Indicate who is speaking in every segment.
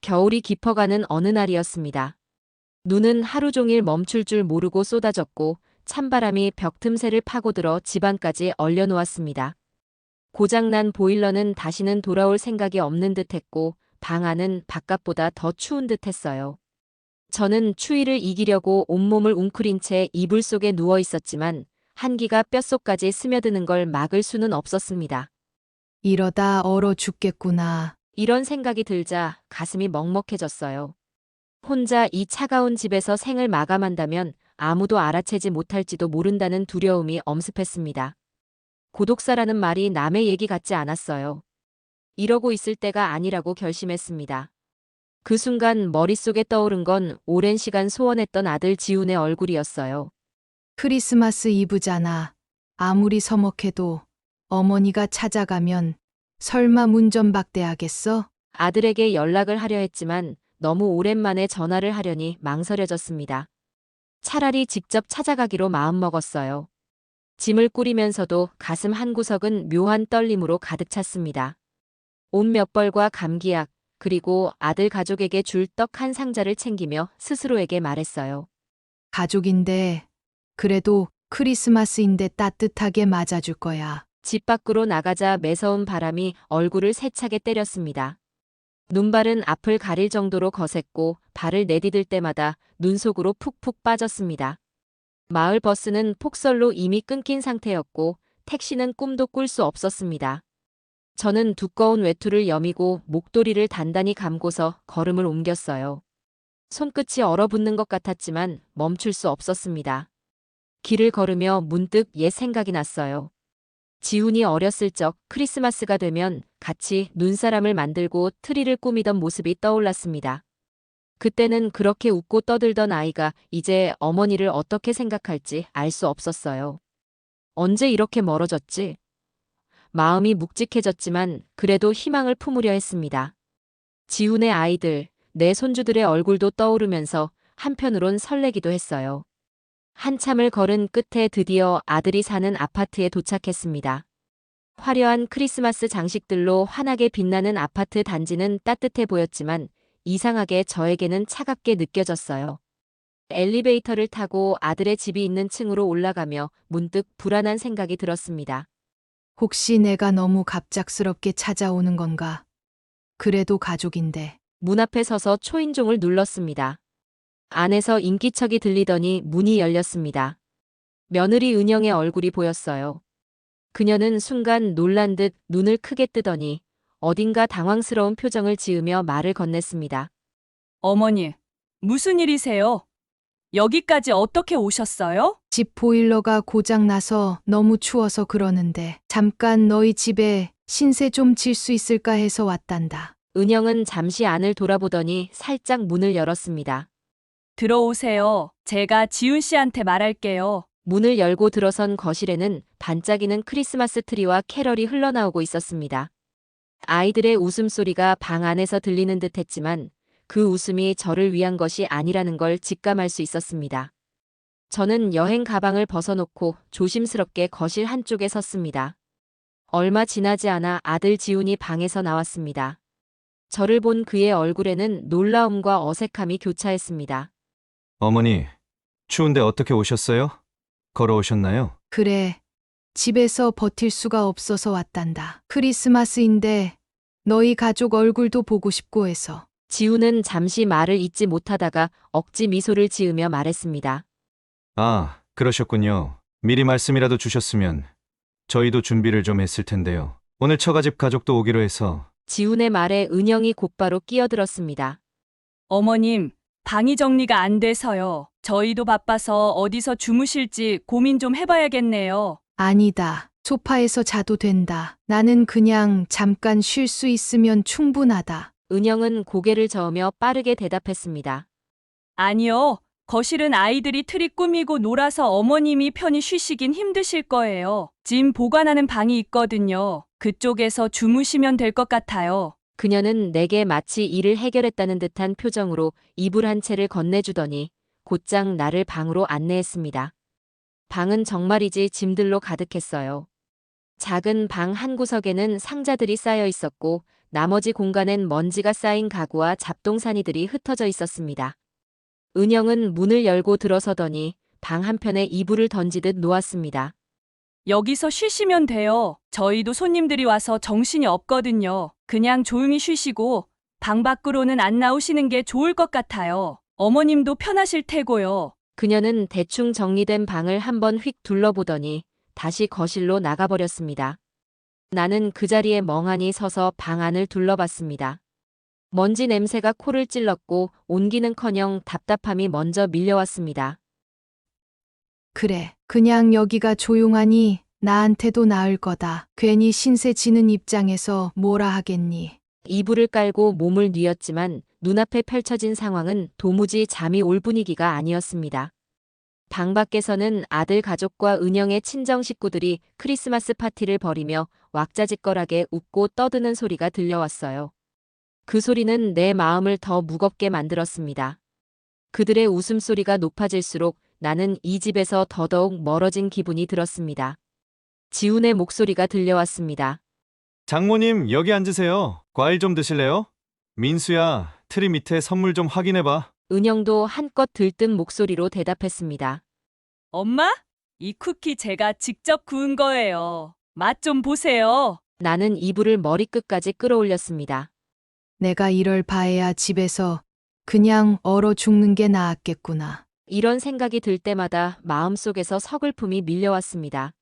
Speaker 1: 겨울이 깊어가는 어느 날이었습니다. 눈은 하루 종일 멈출 줄 모르고 쏟아졌고 찬바람이 벽 틈새를 파고들어 집안까지 얼려놓았습니다. 고장난 보일러는 다시는 돌아올 생각이 없는 듯했고 방 안은 바깥보다 더 추운 듯했어요. 저는 추위를 이기려고 온몸을 웅크린 채 이불 속에 누워 있었지만 한기가 뼛속까지 스며드는 걸 막을 수는 없었습니다.
Speaker 2: 이러다 얼어 죽겠구나.
Speaker 1: 이런 생각이 들자 가슴이 먹먹해졌어요. 혼자 이 차가운 집에서 생을 마감한다면 아무도 알아채지 못할지도 모른다는 두려움이 엄습했습니다. 고독사라는 말이 남의 얘기 같지 않았어요. 이러고 있을 때가 아니라고 결심했습니다. 그 순간 머릿속에 떠오른 건 오랜 시간 소원했던 아들 지훈의 얼굴이었어요.
Speaker 2: 크리스마스 이브잖아. 아무리 서먹해도 어머니가 찾아가면 설마 문전박대하겠어?
Speaker 1: 아들에게 연락을 하려 했지만 너무 오랜만에 전화를 하려니 망설여졌습니다. 차라리 직접 찾아가기로 마음먹었어요. 짐을 꾸리면서도 가슴 한구석은 묘한 떨림으로 가득 찼습니다. 옷 몇 벌과 감기약, 그리고 아들 가족에게 줄 떡 한 상자를 챙기며 스스로에게 말했어요.
Speaker 2: 가족인데, 그래도 크리스마스인데 따뜻하게 맞아줄 거야.
Speaker 1: 집 밖으로 나가자 매서운 바람이 얼굴을 세차게 때렸습니다. 눈발은 앞을 가릴 정도로 거셌고 발을 내디딜 때마다 눈 속으로 푹푹 빠졌습니다. 마을 버스는 폭설로 이미 끊긴 상태였고 택시는 꿈도 꿀 수 없었습니다. 저는 두꺼운 외투를 여미고 목도리를 단단히 감고서 걸음을 옮겼어요. 손끝이 얼어붙는 것 같았지만 멈출 수 없었습니다. 길을 걸으며 문득 옛 생각이 났어요. 지훈이 어렸을 적 크리스마스가 되면 같이 눈사람을 만들고 트리를 꾸미던 모습이 떠올랐습니다. 그때는 그렇게 웃고 떠들던 아이가 이제 어머니를 어떻게 생각할지 알 수 없었어요. 언제 이렇게 멀어졌지? 마음이 묵직해졌지만 그래도 희망을 품으려 했습니다. 지훈의 아이들, 내 손주들의 얼굴도 떠오르면서 한편으론 설레기도 했어요. 한참을 걸은 끝에 드디어 아들이 사는 아파트에 도착했습니다. 화려한 크리스마스 장식들로 환하게 빛나는 아파트 단지는 따뜻해 보였지만 이상하게 저에게는 차갑게 느껴졌어요. 엘리베이터를 타고 아들의 집이 있는 층으로 올라가며 문득 불안한 생각이 들었습니다.
Speaker 2: 혹시 내가 너무 갑작스럽게 찾아오는 건가? 그래도 가족인데.
Speaker 1: 문 앞에 서서 초인종을 눌렀습니다. 안에서 인기척이 들리더니 문이 열렸습니다. 며느리 은영의 얼굴이 보였어요. 그녀는 순간 놀란 듯 눈을 크게 뜨더니 어딘가 당황스러운 표정을 지으며 말을 건넸습니다.
Speaker 3: 어머니, 무슨 일이세요? 여기까지 어떻게 오셨어요?
Speaker 2: 집 보일러가 고장나서 너무 추워서 그러는데 잠깐 너희 집에 신세 좀 질 수 있을까 해서 왔단다.
Speaker 1: 은영은 잠시 안을 돌아보더니 살짝 문을 열었습니다.
Speaker 3: 들어오세요. 제가 지훈 씨한테 말할게요.
Speaker 1: 문을 열고 들어선 거실에는 반짝이는 크리스마스 트리와 캐럴이 흘러나오고 있었습니다. 아이들의 웃음소리가 방 안에서 들리는 듯 했지만 그 웃음이 저를 위한 것이 아니라는 걸 직감할 수 있었습니다. 저는 여행 가방을 벗어놓고 조심스럽게 거실 한쪽에 섰습니다. 얼마 지나지 않아 아들 지훈이 방에서 나왔습니다. 저를 본 그의 얼굴에는 놀라움과 어색함이 교차했습니다.
Speaker 4: 어머니, 추운데 어떻게 오셨어요? 걸어오셨나요?
Speaker 2: 그래. 집에서 버틸 수가 없어서 왔단다. 크리스마스인데 너희 가족 얼굴도 보고 싶고 해서.
Speaker 1: 지훈은 잠시 말을 잇지 못하다가 억지 미소를 지으며 말했습니다.
Speaker 4: 아, 그러셨군요. 미리 말씀이라도 주셨으면 저희도 준비를 좀 했을 텐데요. 오늘 처가집 가족도 오기로 해서.
Speaker 1: 지훈의 말에 은영이 곧바로 끼어들었습니다.
Speaker 3: 어머님, 방이 정리가 안 돼서요. 저희도 바빠서 어디서 주무실지 고민 좀 해봐야겠네요.
Speaker 2: 아니다. 소파에서 자도 된다. 나는 그냥 잠깐 쉴 수 있으면 충분하다.
Speaker 1: 은영은 고개를 저으며 빠르게 대답했습니다.
Speaker 3: 아니요. 거실은 아이들이 트리 꾸미고 놀아서 어머님이 편히 쉬시긴 힘드실 거예요. 짐 보관하는 방이 있거든요. 그쪽에서 주무시면 될 것 같아요.
Speaker 1: 그녀는 내게 마치 일을 해결했다는 듯한 표정으로 이불 한 채를 건네주더니 곧장 나를 방으로 안내했습니다. 방은 정말이지 짐들로 가득했어요. 작은 방 한 구석에는 상자들이 쌓여 있었고 나머지 공간엔 먼지가 쌓인 가구와 잡동사니들이 흩어져 있었습니다. 은영은 문을 열고 들어서더니 방 한편에 이불을 던지듯 놓았습니다.
Speaker 3: 여기서 쉬시면 돼요. 저희도 손님들이 와서 정신이 없거든요. 그냥 조용히 쉬시고 방 밖으로는 안 나오시는 게 좋을 것 같아요. 어머님도 편하실 테고요.
Speaker 1: 그녀는 대충 정리된 방을 한번 휙 둘러보더니 다시 거실로 나가버렸습니다. 나는 그 자리에 멍하니 서서 방 안을 둘러봤습니다. 먼지 냄새가 코를 찔렀고 온기는커녕 답답함이 먼저 밀려왔습니다.
Speaker 2: 그래, 그냥 여기가 조용하니 나한테도 나을 거다. 괜히 신세 지는 입장에서 뭐라 하겠니?
Speaker 1: 이불을 깔고 몸을 뉘었지만 눈앞에 펼쳐진 상황은 도무지 잠이 올 분위기가 아니었습니다. 방 밖에서는 아들 가족과 은영의 친정 식구들이 크리스마스 파티를 벌이며 왁자지껄하게 웃고 떠드는 소리가 들려왔어요. 그 소리는 내 마음을 더 무겁게 만들었습니다. 그들의 웃음소리가 높아질수록 나는 이 집에서 더더욱 멀어진 기분이 들었습니다. 지훈의 목소리가 들려왔습니다.
Speaker 4: 장모님, 여기 앉으세요. 과일 좀 드실래요? 민수야, 트리 밑에 선물 좀 확인해봐.
Speaker 1: 은영도 한껏 들뜬 목소리로 대답했습니다.
Speaker 3: 엄마? 이 쿠키 제가 직접 구운 거예요. 맛 좀 보세요.
Speaker 1: 나는 이불을 머리끝까지 끌어올렸습니다.
Speaker 2: 내가 이럴 바에야 집에서 그냥 얼어 죽는 게 나았겠구나.
Speaker 1: 이런 생각이 들 때마다 마음속에서 서글픔이 밀려왔습니다.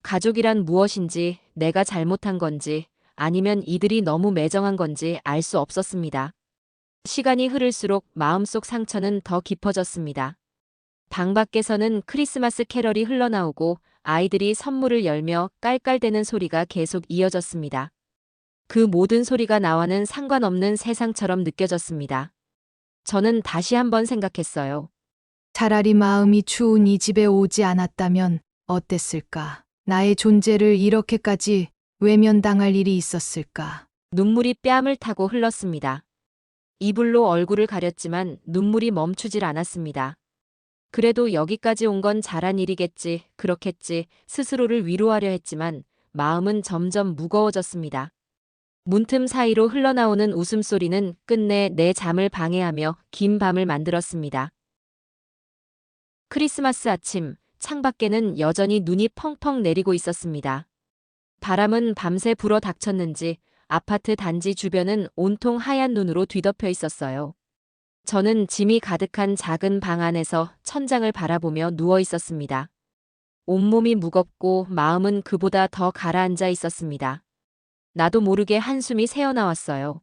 Speaker 1: 가족이란 무엇인지, 내가 잘못한 건지, 아니면 이들이 너무 매정한 건지 알 수 없었습니다. 시간이 흐를수록 마음속 상처는 더 깊어졌습니다. 방 밖에서는 크리스마스 캐럴이 흘러나오고 아이들이 선물을 열며 깔깔대는 소리가 계속 이어졌습니다. 그 모든 소리가 나와는 상관없는 세상처럼 느껴졌습니다. 저는 다시 한번 생각했어요.
Speaker 2: 차라리 마음이 추운 이 집에 오지 않았다면 어땠을까? 나의 존재를 이렇게까지 외면당할 일이 있었을까?
Speaker 1: 눈물이 뺨을 타고 흘렀습니다. 이불로 얼굴을 가렸지만 눈물이 멈추질 않았습니다. 그래도 여기까지 온 건 잘한 일이겠지, 그렇겠지, 스스로를 위로하려 했지만 마음은 점점 무거워졌습니다. 문틈 사이로 흘러나오는 웃음소리는 끝내 내 잠을 방해하며 긴 밤을 만들었습니다. 크리스마스 아침, 창밖에는 여전히 눈이 펑펑 내리고 있었습니다. 바람은 밤새 불어 닥쳤는지 아파트 단지 주변은 온통 하얀 눈으로 뒤덮여 있었어요. 저는 짐이 가득한 작은 방 안에서 천장을 바라보며 누워 있었습니다. 온몸이 무겁고 마음은 그보다 더 가라앉아 있었습니다. 나도 모르게 한숨이 새어나왔어요.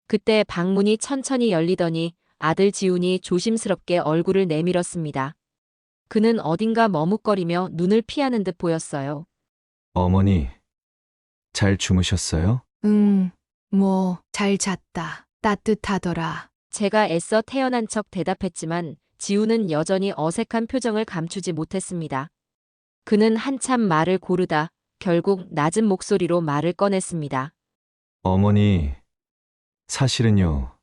Speaker 1: 그때 방문이 천천히 열리더니 아들 지훈이 조심스럽게 얼굴을 내밀었습니다. 그는 어딘가 머뭇거리며 눈을 피하는 듯 보였어요.
Speaker 4: 어머니, 잘 주무셨어요?
Speaker 2: 잘 잤다. 따뜻하더라.
Speaker 1: 제가 애써 태어난 척 대답했지만 지훈은 여전히 어색한 표정을 감추지 못했습니다. 그는 한참 말을 고르다 결국 낮은 목소리로 말을 꺼냈습니다.
Speaker 4: 어머니, 사실은요,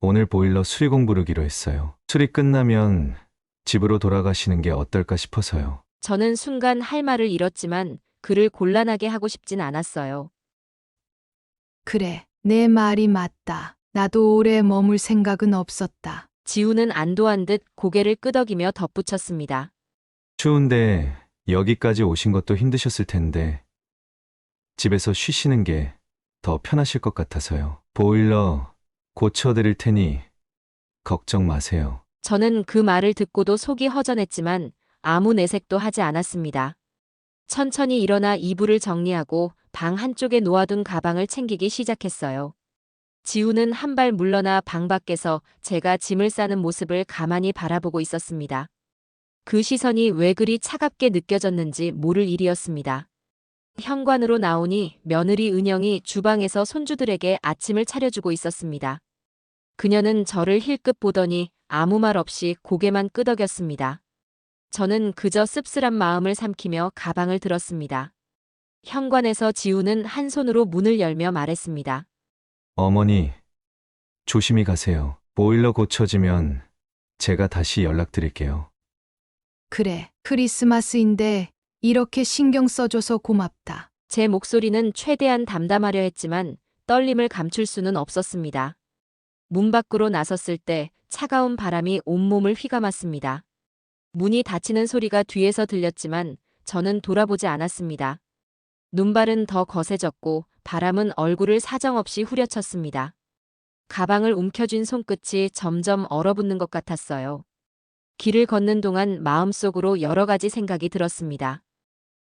Speaker 4: 오늘 보일러 수리공 부르기로 했어요. 수리 끝나면 집으로 돌아가시는 게 어떨까 싶어서요.
Speaker 1: 저는 순간 할 말을 잃었지만 그를 곤란하게 하고 싶진 않았어요.
Speaker 2: 그래, 내 말이 맞다. 나도 오래 머물 생각은 없었다.
Speaker 1: 지훈은 안도한 듯 고개를 끄덕이며 덧붙였습니다.
Speaker 4: 추운데 여기까지 오신 것도 힘드셨을 텐데 집에서 쉬시는 게 더 편하실 것 같아서요. 보일러 고쳐드릴 테니 걱정 마세요.
Speaker 1: 저는 그 말을 듣고도 속이 허전했지만 아무 내색도 하지 않았습니다. 천천히 일어나 이불을 정리하고 방 한쪽에 놓아둔 가방을 챙기기 시작했어요. 지훈은 한 발 물러나 방 밖에서 제가 짐을 싸는 모습을 가만히 바라보고 있었습니다. 그 시선이 왜 그리 차갑게 느껴졌는지 모를 일이었습니다. 현관으로 나오니 며느리 은영이 주방에서 손주들에게 아침을 차려주고 있었습니다. 그녀는 저를 힐끗 보더니 아무 말 없이 고개만 끄덕였습니다. 저는 그저 씁쓸한 마음을 삼키며 가방을 들었습니다. 현관에서 지훈은 한 손으로 문을 열며 말했습니다.
Speaker 4: 어머니, 조심히 가세요. 보일러 고쳐지면 제가 다시 연락드릴게요.
Speaker 2: 그래, 크리스마스인데 이렇게 신경 써줘서 고맙다.
Speaker 1: 제 목소리는 최대한 담담하려 했지만 떨림을 감출 수는 없었습니다. 문 밖으로 나섰을 때 차가운 바람이 온몸을 휘감았습니다. 문이 닫히는 소리가 뒤에서 들렸지만 저는 돌아보지 않았습니다. 눈발은 더 거세졌고 바람은 얼굴을 사정없이 후려쳤습니다. 가방을 움켜쥔 손끝이 점점 얼어붙는 것 같았어요. 길을 걷는 동안 마음속으로 여러 가지 생각이 들었습니다.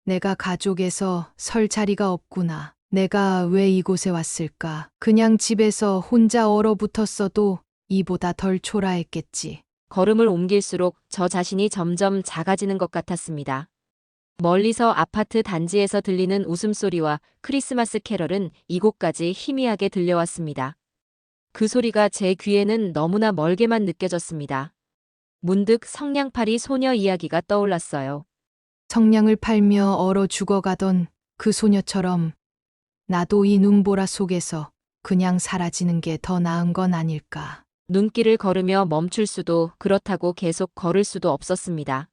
Speaker 2: 내가 가족에서 설 자리가 없구나. 내가 왜 이곳에 왔을까? 그냥 집에서 혼자 얼어붙었어도 이보다 덜 초라했겠지.
Speaker 1: 걸음을 옮길수록 저 자신이 점점 작아지는 것 같았습니다. 멀리서 아파트 단지에서 들리는 웃음소리와 크리스마스 캐럴은 이곳까지 희미하게 들려왔습니다. 그 소리가 제 귀에는 너무나 멀게만 느껴졌습니다. 문득 성냥팔이 소녀 이야기가 떠올랐어요.
Speaker 2: 성냥을 팔며 얼어 죽어가던 그 소녀처럼 나도 이 눈보라 속에서 그냥 사라지는 게 더 나은 건 아닐까.
Speaker 1: 눈길을 걸으며 멈출 수도 그렇다고 계속 걸을 수도 없었습니다.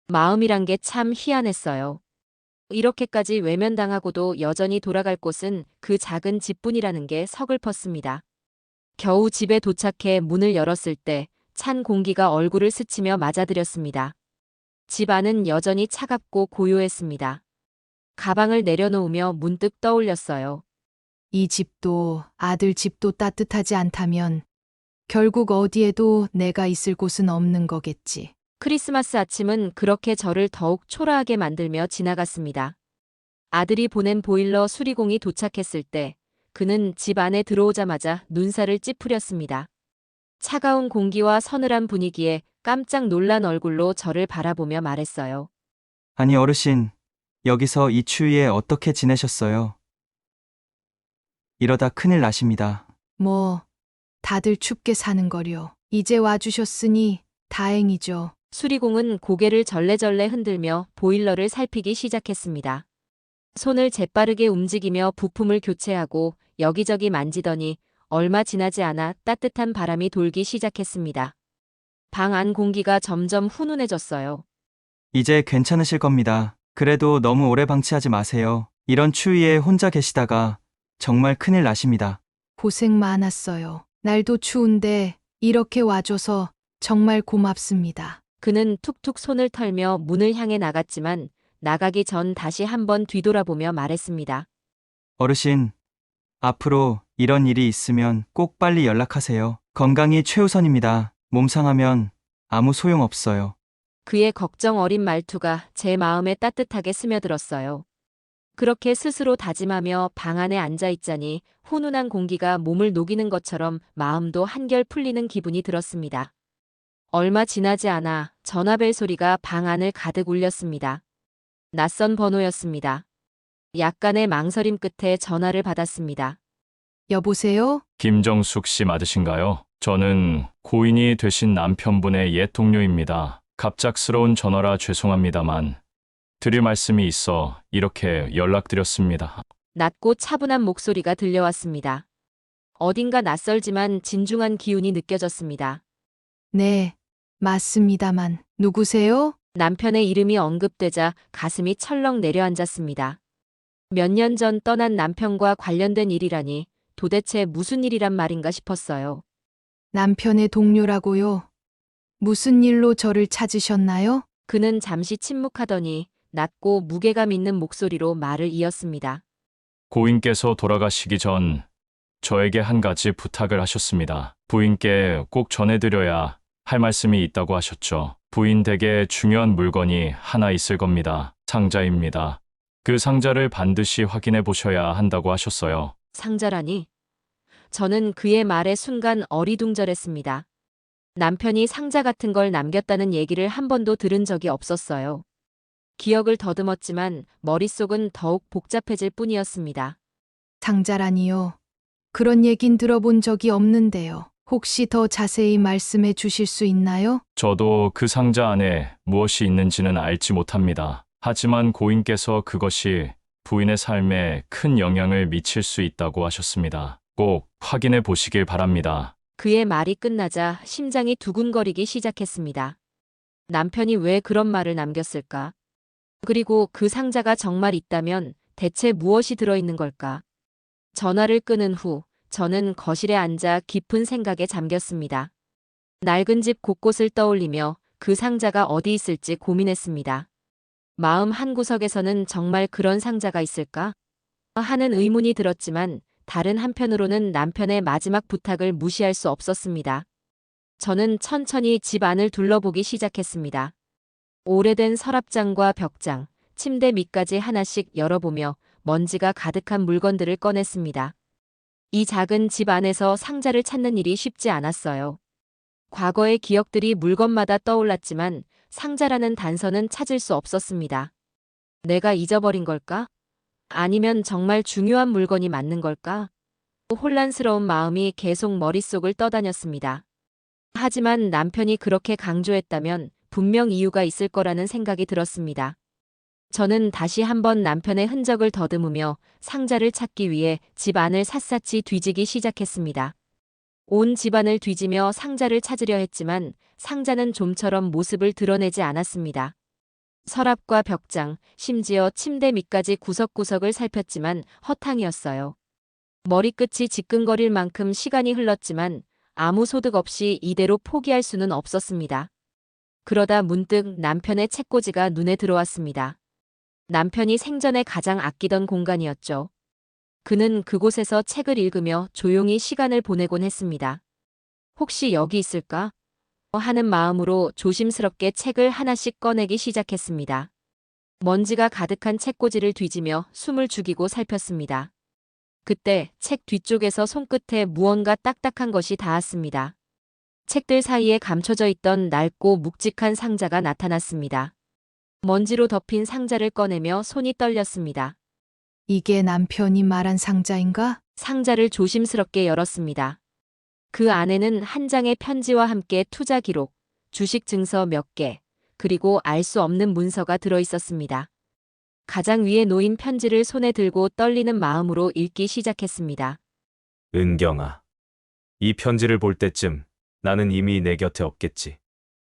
Speaker 1: 마음이란 게 참 희한했어요. 이렇게까지 외면당하고도 여전히 돌아갈 곳은 그 작은 집뿐이라는 게 서글펐습니다. 겨우 집에 도착해 문을 열었을 때 찬 공기가 얼굴을 스치며 맞아들였습니다. 집 안은 여전히 차갑고 고요했습니다. 가방을 내려놓으며 문득 떠올렸어요.
Speaker 2: 이 집도 아들 집도 따뜻하지 않다면 결국 어디에도 내가 있을 곳은 없는 거겠지.
Speaker 1: 크리스마스 아침은 그렇게 저를 더욱 초라하게 만들며 지나갔습니다. 아들이 보낸 보일러 수리공이 도착했을 때 그는 집 안에 들어오자마자 눈살을 찌푸렸습니다. 차가운 공기와 서늘한 분위기에 깜짝 놀란 얼굴로 저를 바라보며 말했어요.
Speaker 5: 아니 어르신, 여기서 이 추위에 어떻게 지내셨어요? 이러다 큰일 나십니다.
Speaker 2: 뭐 다들 춥게 사는 거려. 이제 와주셨으니 다행이죠.
Speaker 1: 수리공은 고개를 절레절레 흔들며 보일러를 살피기 시작했습니다. 손을 재빠르게 움직이며 부품을 교체하고 여기저기 만지더니 얼마 지나지 않아 따뜻한 바람이 돌기 시작했습니다. 방 안 공기가 점점 훈훈해졌어요.
Speaker 5: 이제 괜찮으실 겁니다. 그래도 너무 오래 방치하지 마세요. 이런 추위에 혼자 계시다가 정말 큰일 나십니다.
Speaker 2: 고생 많았어요. 날도 추운데 이렇게 와줘서 정말 고맙습니다.
Speaker 1: 그는 툭툭 손을 털며 문을 향해 나갔지만 나가기 전 다시 한번 뒤돌아보며 말했습니다.
Speaker 5: 어르신, 앞으로 이런 일이 있으면 꼭 빨리 연락하세요. 건강이 최우선입니다. 몸 상하면 아무 소용 없어요.
Speaker 1: 그의 걱정 어린 말투가 제 마음에 따뜻하게 스며들었어요. 그렇게 스스로 다짐하며 방 안에 앉아 있자니 훈훈한 공기가 몸을 녹이는 것처럼 마음도 한결 풀리는 기분이 들었습니다. 얼마 지나지 않아 전화벨 소리가 방 안을 가득 울렸습니다. 낯선 번호였습니다. 약간의 망설임 끝에 전화를 받았습니다.
Speaker 2: 여보세요?
Speaker 6: 김정숙 씨 맞으신가요? 저는 고인이 되신 남편분의 옛 동료입니다. 갑작스러운 전화라 죄송합니다만 드릴 말씀이 있어 이렇게 연락드렸습니다.
Speaker 1: 낮고 차분한 목소리가 들려왔습니다. 어딘가 낯설지만 진중한 기운이 느껴졌습니다.
Speaker 2: 네, 맞습니다만. 누구세요?
Speaker 1: 남편의 이름이 언급되자 가슴이 철렁 내려앉았습니다. 몇 년 전 떠난 남편과 관련된 일이라니 도대체 무슨 일이란 말인가 싶었어요.
Speaker 2: 남편의 동료라고요? 무슨 일로 저를 찾으셨나요?
Speaker 1: 그는 잠시 침묵하더니 낮고 무게감 있는 목소리로 말을 이었습니다.
Speaker 6: 고인께서 돌아가시기 전 저에게 한 가지 부탁을 하셨습니다. 부인께 꼭 전해드려야 할 말씀이 있다고 하셨죠. 부인 댁에 중요한 물건이 하나 있을 겁니다. 상자입니다. 그 상자를 반드시 확인해 보셔야 한다고 하셨어요.
Speaker 1: 상자라니? 저는 그의 말에 순간 어리둥절했습니다. 남편이 상자 같은 걸 남겼다는 얘기를 한 번도 들은 적이 없었어요. 기억을 더듬었지만 머릿속은 더욱 복잡해질 뿐이었습니다.
Speaker 2: 상자라니요. 그런 얘긴 들어본 적이 없는데요. 혹시 더 자세히 말씀해 주실 수 있나요?
Speaker 6: 저도 그 상자 안에 무엇이 있는지는 알지 못합니다. 하지만 고인께서 그것이 부인의 삶에 큰 영향을 미칠 수 있다고 하셨습니다. 꼭 확인해 보시길 바랍니다.
Speaker 1: 그의 말이 끝나자 심장이 두근거리기 시작했습니다. 남편이 왜 그런 말을 남겼을까? 그리고 그 상자가 정말 있다면 대체 무엇이 들어있는 걸까? 전화를 끊은 후 저는 거실에 앉아 깊은 생각에 잠겼습니다. 낡은 집 곳곳을 떠올리며 그 상자가 어디 있을지 고민했습니다. 마음 한구석에서는 정말 그런 상자가 있을까? 하는 의문이 들었지만 다른 한편으로는 남편의 마지막 부탁을 무시할 수 없었습니다. 저는 천천히 집 안을 둘러보기 시작했습니다. 오래된 서랍장과 벽장, 침대 밑까지 하나씩 열어보며 먼지가 가득한 물건들을 꺼냈습니다. 이 작은 집 안에서 상자를 찾는 일이 쉽지 않았어요. 과거의 기억들이 물건마다 떠올랐지만 상자라는 단서는 찾을 수 없었습니다. 내가 잊어버린 걸까? 아니면 정말 중요한 물건이 맞는 걸까? 혼란스러운 마음이 계속 머릿속을 떠다녔습니다. 하지만 남편이 그렇게 강조했다면 분명 이유가 있을 거라는 생각이 들었습니다. 저는 다시 한번 남편의 흔적을 더듬으며 상자를 찾기 위해 집 안을 샅샅이 뒤지기 시작했습니다. 온 집안을 뒤지며 상자를 찾으려 했지만 상자는 좀처럼 모습을 드러내지 않았습니다. 서랍과 벽장, 심지어 침대 밑까지 구석구석을 살폈지만 허탕이었어요. 머리끝이 지끈거릴 만큼 시간이 흘렀지만 아무 소득 없이 이대로 포기할 수는 없었습니다. 그러다 문득 남편의 책꽂이가 눈에 들어왔습니다. 남편이 생전에 가장 아끼던 공간이었죠. 그는 그곳에서 책을 읽으며 조용히 시간을 보내곤 했습니다. 혹시 여기 있을까? 하는 마음으로 조심스럽게 책을 하나씩 꺼내기 시작했습니다. 먼지가 가득한 책꽂이를 뒤지며 숨을 죽이고 살폈습니다. 그때 책 뒤쪽에서 손끝에 무언가 딱딱한 것이 닿았습니다. 책들 사이에 감춰져 있던 낡고 묵직한 상자가 나타났습니다. 먼지로 덮인 상자를 꺼내며 손이 떨렸습니다.
Speaker 2: 이게 남편이 말한 상자인가?
Speaker 1: 상자를 조심스럽게 열었습니다. 그 안에는 한 장의 편지와 함께 투자 기록, 주식 증서 몇 개, 그리고 알 수 없는 문서가 들어 있었습니다. 가장 위에 놓인 편지를 손에 들고 떨리는 마음으로 읽기 시작했습니다.
Speaker 7: 은경아, 이 편지를 볼 때쯤 나는 이미 내 곁에 없겠지.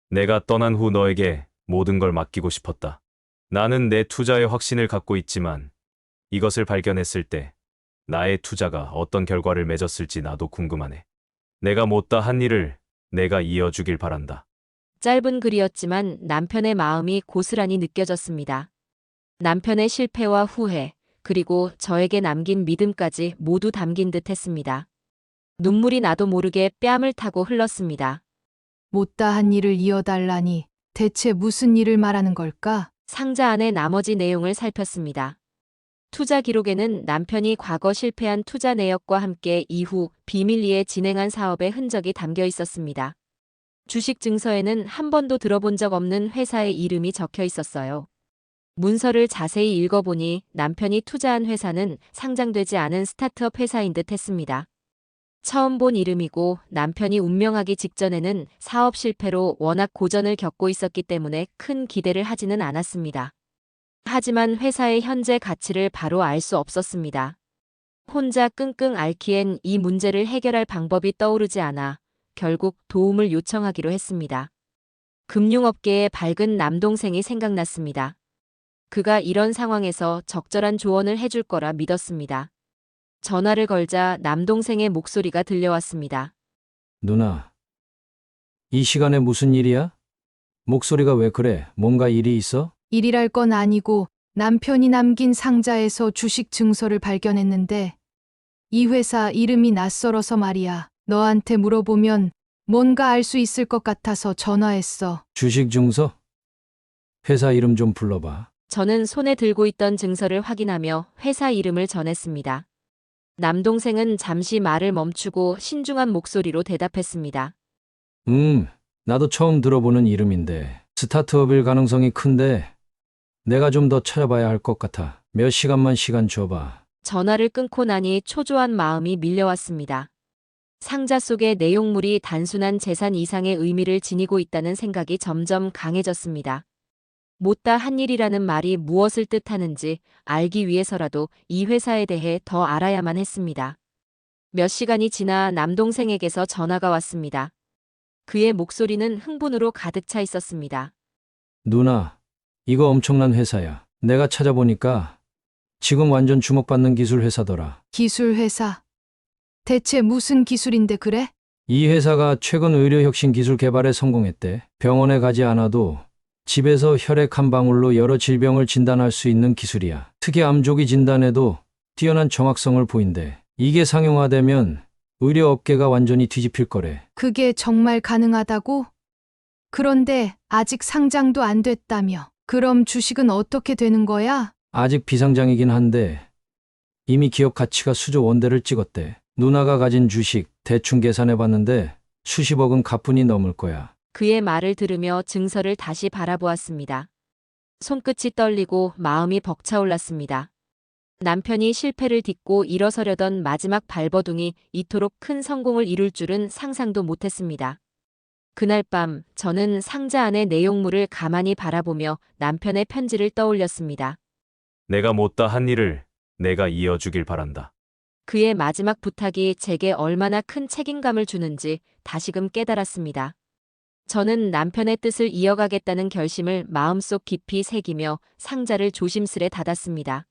Speaker 7: 내가 떠난 후 너에게 모든 걸 맡기고 싶었다. 나는 내 투자에 확신을 갖고 있지만 이것을 발견했을 때 나의 투자가 어떤 결과를 맺었을지 나도 궁금하네. 내가 못다 한 일을 내가 이어주길 바란다.
Speaker 1: 짧은 글이었지만 남편의 마음이 고스란히 느껴졌습니다. 남편의 실패와 후회, 그리고 저에게 남긴 믿음까지 모두 담긴 듯 했습니다. 눈물이 나도 모르게 뺨을 타고 흘렀습니다.
Speaker 2: 못다한 일을 이어달라니 대체 무슨 일을 말하는 걸까?
Speaker 1: 상자 안의 나머지 내용을 살폈습니다. 투자 기록에는 남편이 과거 실패한 투자 내역과 함께 이후 비밀리에 진행한 사업의 흔적이 담겨 있었습니다. 주식 증서에는 한 번도 들어본 적 없는 회사의 이름이 적혀 있었어요. 문서를 자세히 읽어보니 남편이 투자한 회사는 상장되지 않은 스타트업 회사인 듯 했습니다. 처음 본 이름이고 남편이 운명하기 직전에는 사업 실패로 워낙 고전을 겪고 있었기 때문에 큰 기대를 하지는 않았습니다. 하지만 회사의 현재 가치를 바로 알 수 없었습니다. 혼자 끙끙 앓기엔 이 문제를 해결할 방법이 떠오르지 않아 결국 도움을 요청하기로 했습니다. 금융업계의 밝은 남동생이 생각났습니다. 그가 이런 상황에서 적절한 조언을 해줄 거라 믿었습니다. 전화를 걸자 남동생의 목소리가 들려왔습니다.
Speaker 8: 누나, 이 시간에 무슨 일이야? 목소리가 왜 그래? 뭔가 일이 있어?
Speaker 2: 일이랄 건 아니고 남편이 남긴 상자에서 주식 증서를 발견했는데 이 회사 이름이 낯설어서 말이야. 너한테 물어보면 뭔가 알 수 있을 것 같아서 전화했어.
Speaker 8: 주식 증서? 회사 이름 좀 불러봐.
Speaker 1: 저는 손에 들고 있던 증서를 확인하며 회사 이름을 전했습니다. 남동생은 잠시 말을 멈추고 신중한 목소리로 대답했습니다.
Speaker 8: 나도 처음 들어보는 이름인데 스타트업일 가능성이 큰데 내가 좀 더 찾아봐야 할 것 같아. 몇 시간만 시간 줘봐.
Speaker 1: 전화를 끊고 나니 초조한 마음이 밀려왔습니다. 상자 속의 내용물이 단순한 재산 이상의 의미를 지니고 있다는 생각이 점점 강해졌습니다. 못다 한 일이라는 말이 무엇을 뜻하는지 알기 위해서라도 이 회사에 대해 더 알아야만 했습니다. 몇 시간이 지나 남동생에게서 전화가 왔습니다. 그의 목소리는 흥분으로 가득 차 있었습니다.
Speaker 8: 누나, 이거 엄청난 회사야. 내가 찾아보니까 지금 완전 주목받는 기술 회사더라.
Speaker 2: 기술 회사. 대체 무슨 기술인데 그래?
Speaker 8: 이 회사가 최근 의료혁신 기술 개발에 성공했대. 병원에 가지 않아도 집에서 혈액 한 방울로 여러 질병을 진단할 수 있는 기술이야. 특히 암조기 진단에도 뛰어난 정확성을 보인대. 이게 상용화되면 의료업계가 완전히 뒤집힐 거래.
Speaker 2: 그게 정말 가능하다고? 그런데 아직 상장도 안 됐다며. 그럼 주식은 어떻게 되는 거야?
Speaker 8: 아직 비상장이긴 한데 이미 기업 가치가 수조 원대를 찍었대. 누나가 가진 주식 대충 계산해봤는데 수십억은 가뿐히 넘을 거야.
Speaker 1: 그의 말을 들으며 증서를 다시 바라보았습니다. 손끝이 떨리고 마음이 벅차올랐습니다. 남편이 실패를 딛고 일어서려던 마지막 발버둥이 이토록 큰 성공을 이룰 줄은 상상도 못했습니다. 그날 밤 저는 상자 안의 내용물을 가만히 바라보며 남편의 편지를 떠올렸습니다.
Speaker 7: 내가 못다 한 일을 내가 이어주길 바란다.
Speaker 1: 그의 마지막 부탁이 제게 얼마나 큰 책임감을 주는지 다시금 깨달았습니다. 저는 남편의 뜻을 이어가겠다는 결심을 마음속 깊이 새기며 상자를 조심스레 닫았습니다.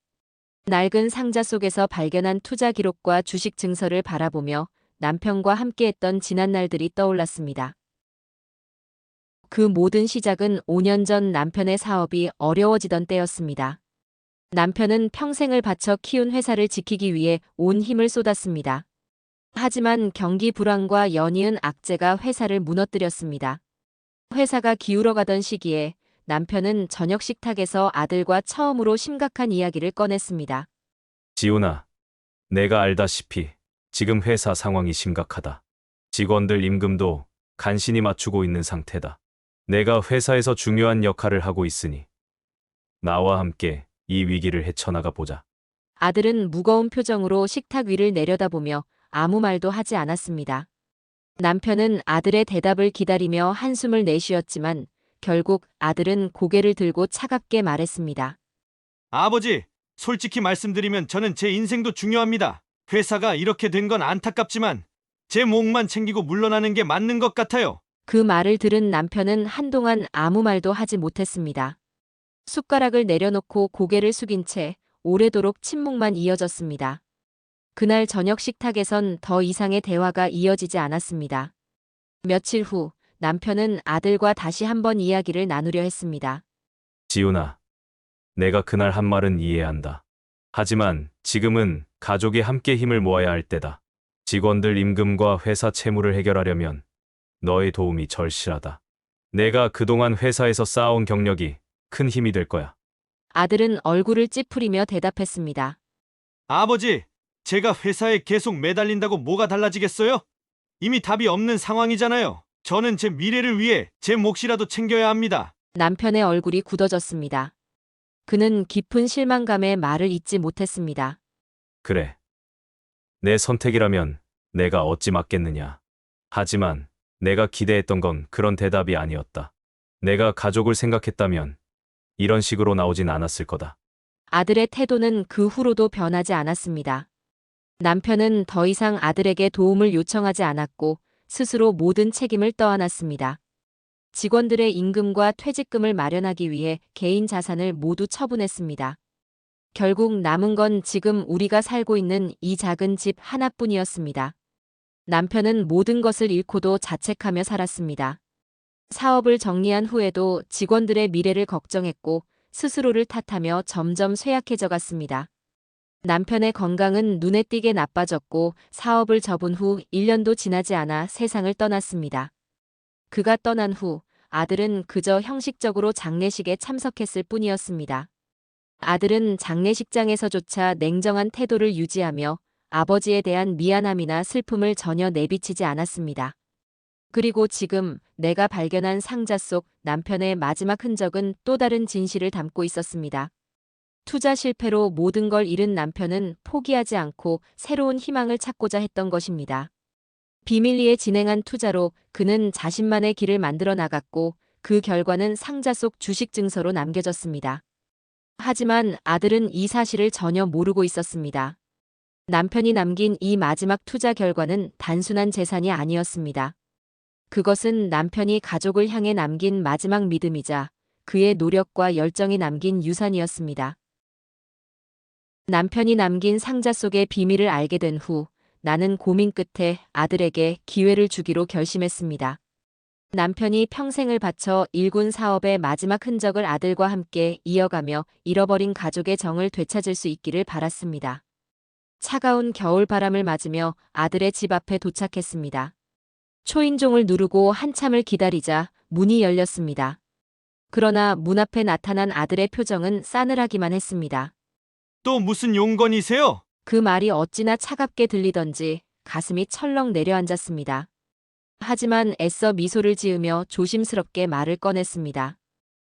Speaker 1: 낡은 상자 속에서 발견한 투자 기록과 주식 증서를 바라보며 남편과 함께했던 지난 날들이 떠올랐습니다. 그 모든 시작은 5년 전 남편의 사업이 어려워지던 때였습니다. 남편은 평생을 바쳐 키운 회사를 지키기 위해 온 힘을 쏟았습니다. 하지만 경기 불황과 연이은 악재가 회사를 무너뜨렸습니다. 회사가 기울어가던 시기에 남편은 저녁 식탁에서 아들과 처음으로 심각한 이야기를 꺼냈습니다.
Speaker 7: 지훈아, 내가 알다시피 지금 회사 상황이 심각하다. 직원들 임금도 간신히 맞추고 있는 상태다. 내가 회사에서 중요한 역할을 하고 있으니 나와 함께 이 위기를 헤쳐나가 보자.
Speaker 1: 아들은 무거운 표정으로 식탁 위를 내려다보며 아무 말도 하지 않았습니다. 남편은 아들의 대답을 기다리며 한숨을 내쉬었지만 결국 아들은 고개를 들고 차갑게 말했습니다.
Speaker 4: 아버지, 솔직히 말씀드리면 저는 제 인생도 중요합니다. 회사가 이렇게 된 건 안타깝지만 제 몫만 챙기고 물러나는 게 맞는 것 같아요.
Speaker 1: 그 말을 들은 남편은 한동안 아무 말도 하지 못했습니다. 숟가락을 내려놓고 고개를 숙인 채 오래도록 침묵만 이어졌습니다. 그날 저녁 식탁에선 더 이상의 대화가 이어지지 않았습니다. 며칠 후 남편은 아들과 다시 한번 이야기를 나누려 했습니다.
Speaker 7: 지훈아, 내가 그날 한 말은 이해한다. 하지만 지금은 가족이 함께 힘을 모아야 할 때다. 직원들 임금과 회사 채무를 해결하려면 너의 도움이 절실하다. 내가 그동안 회사에서 쌓아온 경력이 큰 힘이 될 거야.
Speaker 1: 아들은 얼굴을 찌푸리며 대답했습니다.
Speaker 4: 아버지, 제가 회사에 계속 매달린다고 뭐가 달라지겠어요? 이미 답이 없는 상황이잖아요. 저는 제 미래를 위해 제 몫이라도 챙겨야 합니다.
Speaker 1: 남편의 얼굴이 굳어졌습니다. 그는 깊은 실망감에 말을 잇지 못했습니다.
Speaker 7: 그래. 내 선택이라면 내가 어찌 맞겠느냐. 하지만 내가 기대했던 건 그런 대답이 아니었다. 내가 가족을 생각했다면 이런 식으로 나오진 않았을 거다.
Speaker 1: 아들의 태도는 그 후로도 변하지 않았습니다. 남편은 더 이상 아들에게 도움을 요청하지 않았고 스스로 모든 책임을 떠안았습니다. 직원들의 임금과 퇴직금을 마련하기 위해 개인 자산을 모두 처분했습니다. 결국 남은 건 지금 우리가 살고 있는 이 작은 집 하나뿐이었습니다. 남편은 모든 것을 잃고도 자책하며 살았습니다. 사업을 정리한 후에도 직원들의 미래를 걱정했고 스스로를 탓하며 점점 쇠약해져 갔습니다. 남편의 건강은 눈에 띄게 나빠졌고 사업을 접은 후 1년도 지나지 않아 세상을 떠났습니다. 그가 떠난 후 아들은 그저 형식적으로 장례식에 참석했을 뿐이었습니다. 아들은 장례식장에서조차 냉정한 태도를 유지하며 아버지에 대한 미안함이나 슬픔을 전혀 내비치지 않았습니다. 그리고 지금 내가 발견한 상자 속 남편의 마지막 흔적은 또 다른 진실을 담고 있었습니다. 투자 실패로 모든 걸 잃은 남편은 포기하지 않고 새로운 희망을 찾고자 했던 것입니다. 비밀리에 진행한 투자로 그는 자신만의 길을 만들어 나갔고 그 결과는 상자 속 주식 증서로 남겨졌습니다. 하지만 아들은 이 사실을 전혀 모르고 있었습니다. 남편이 남긴 이 마지막 투자 결과는 단순한 재산이 아니었습니다. 그것은 남편이 가족을 향해 남긴 마지막 믿음이자 그의 노력과 열정이 남긴 유산이었습니다. 남편이 남긴 상자 속의 비밀을 알게 된 후 나는 고민 끝에 아들에게 기회를 주기로 결심했습니다. 남편이 평생을 바쳐 일군 사업의 마지막 흔적을 아들과 함께 이어가며 잃어버린 가족의 정을 되찾을 수 있기를 바랐습니다. 차가운 겨울 바람을 맞으며 아들의 집 앞에 도착했습니다. 초인종을 누르고 한참을 기다리자 문이 열렸습니다. 그러나 문 앞에 나타난 아들의 표정은 싸늘하기만 했습니다.
Speaker 4: 또 무슨 용건이세요?
Speaker 1: 그 말이 어찌나 차갑게 들리던지 가슴이 철렁 내려앉았습니다. 하지만 애써 미소를 지으며 조심스럽게 말을 꺼냈습니다.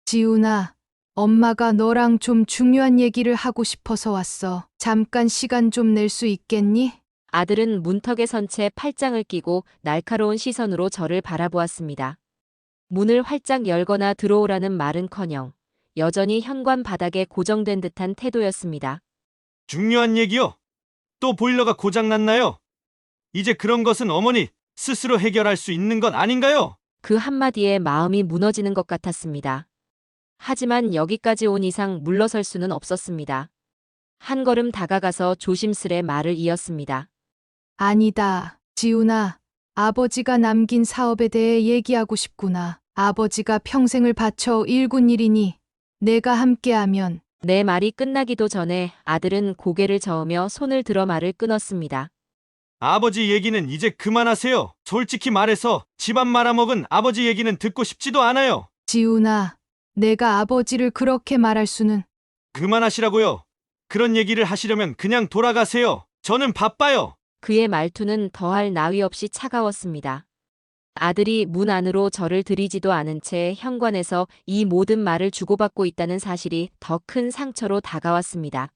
Speaker 2: 지훈아, 엄마가 너랑 좀 중요한 얘기를 하고 싶어서 왔어. 잠깐 시간 좀 낼 수 있겠니?
Speaker 1: 아들은 문턱에 선 채 팔짱을 끼고 날카로운 시선으로 저를 바라보았습니다. 문을 활짝 열거나 들어오라는 말은커녕 여전히 현관 바닥에 고정된 듯한 태도였습니다.
Speaker 4: 중요한 얘기요? 또 보일러가 고장났나요? 이제 그런 것은 어머니 스스로 해결할 수 있는 건 아닌가요?
Speaker 1: 그 한마디에 마음이 무너지는 것 같았습니다. 하지만 여기까지 온 이상 물러설 수는 없었습니다. 한 걸음 다가가서 조심스레 말을 이었습니다.
Speaker 2: 아니다, 지훈아. 아버지가 남긴 사업에 대해 얘기하고 싶구나. 아버지가 평생을 바쳐 일군 일이니 내가 함께하면.
Speaker 1: 내 말이 끝나기도 전에 아들은 고개를 저으며 손을 들어 말을 끊었습니다.
Speaker 4: 아버지 얘기는 이제 그만하세요. 솔직히 말해서 집안 말아먹은 아버지 얘기는 듣고 싶지도 않아요.
Speaker 2: 지훈아, 내가 아버지를 그렇게 말할 수는.
Speaker 4: 그만하시라고요. 그런 얘기를 하시려면 그냥 돌아가세요. 저는 바빠요.
Speaker 1: 그의 말투는 더할 나위 없이 차가웠습니다. 아들이 문 안으로 저를 들이지도 않은 채 현관에서 이 모든 말을 주고받고 있다는 사실이 더 큰 상처로 다가왔습니다.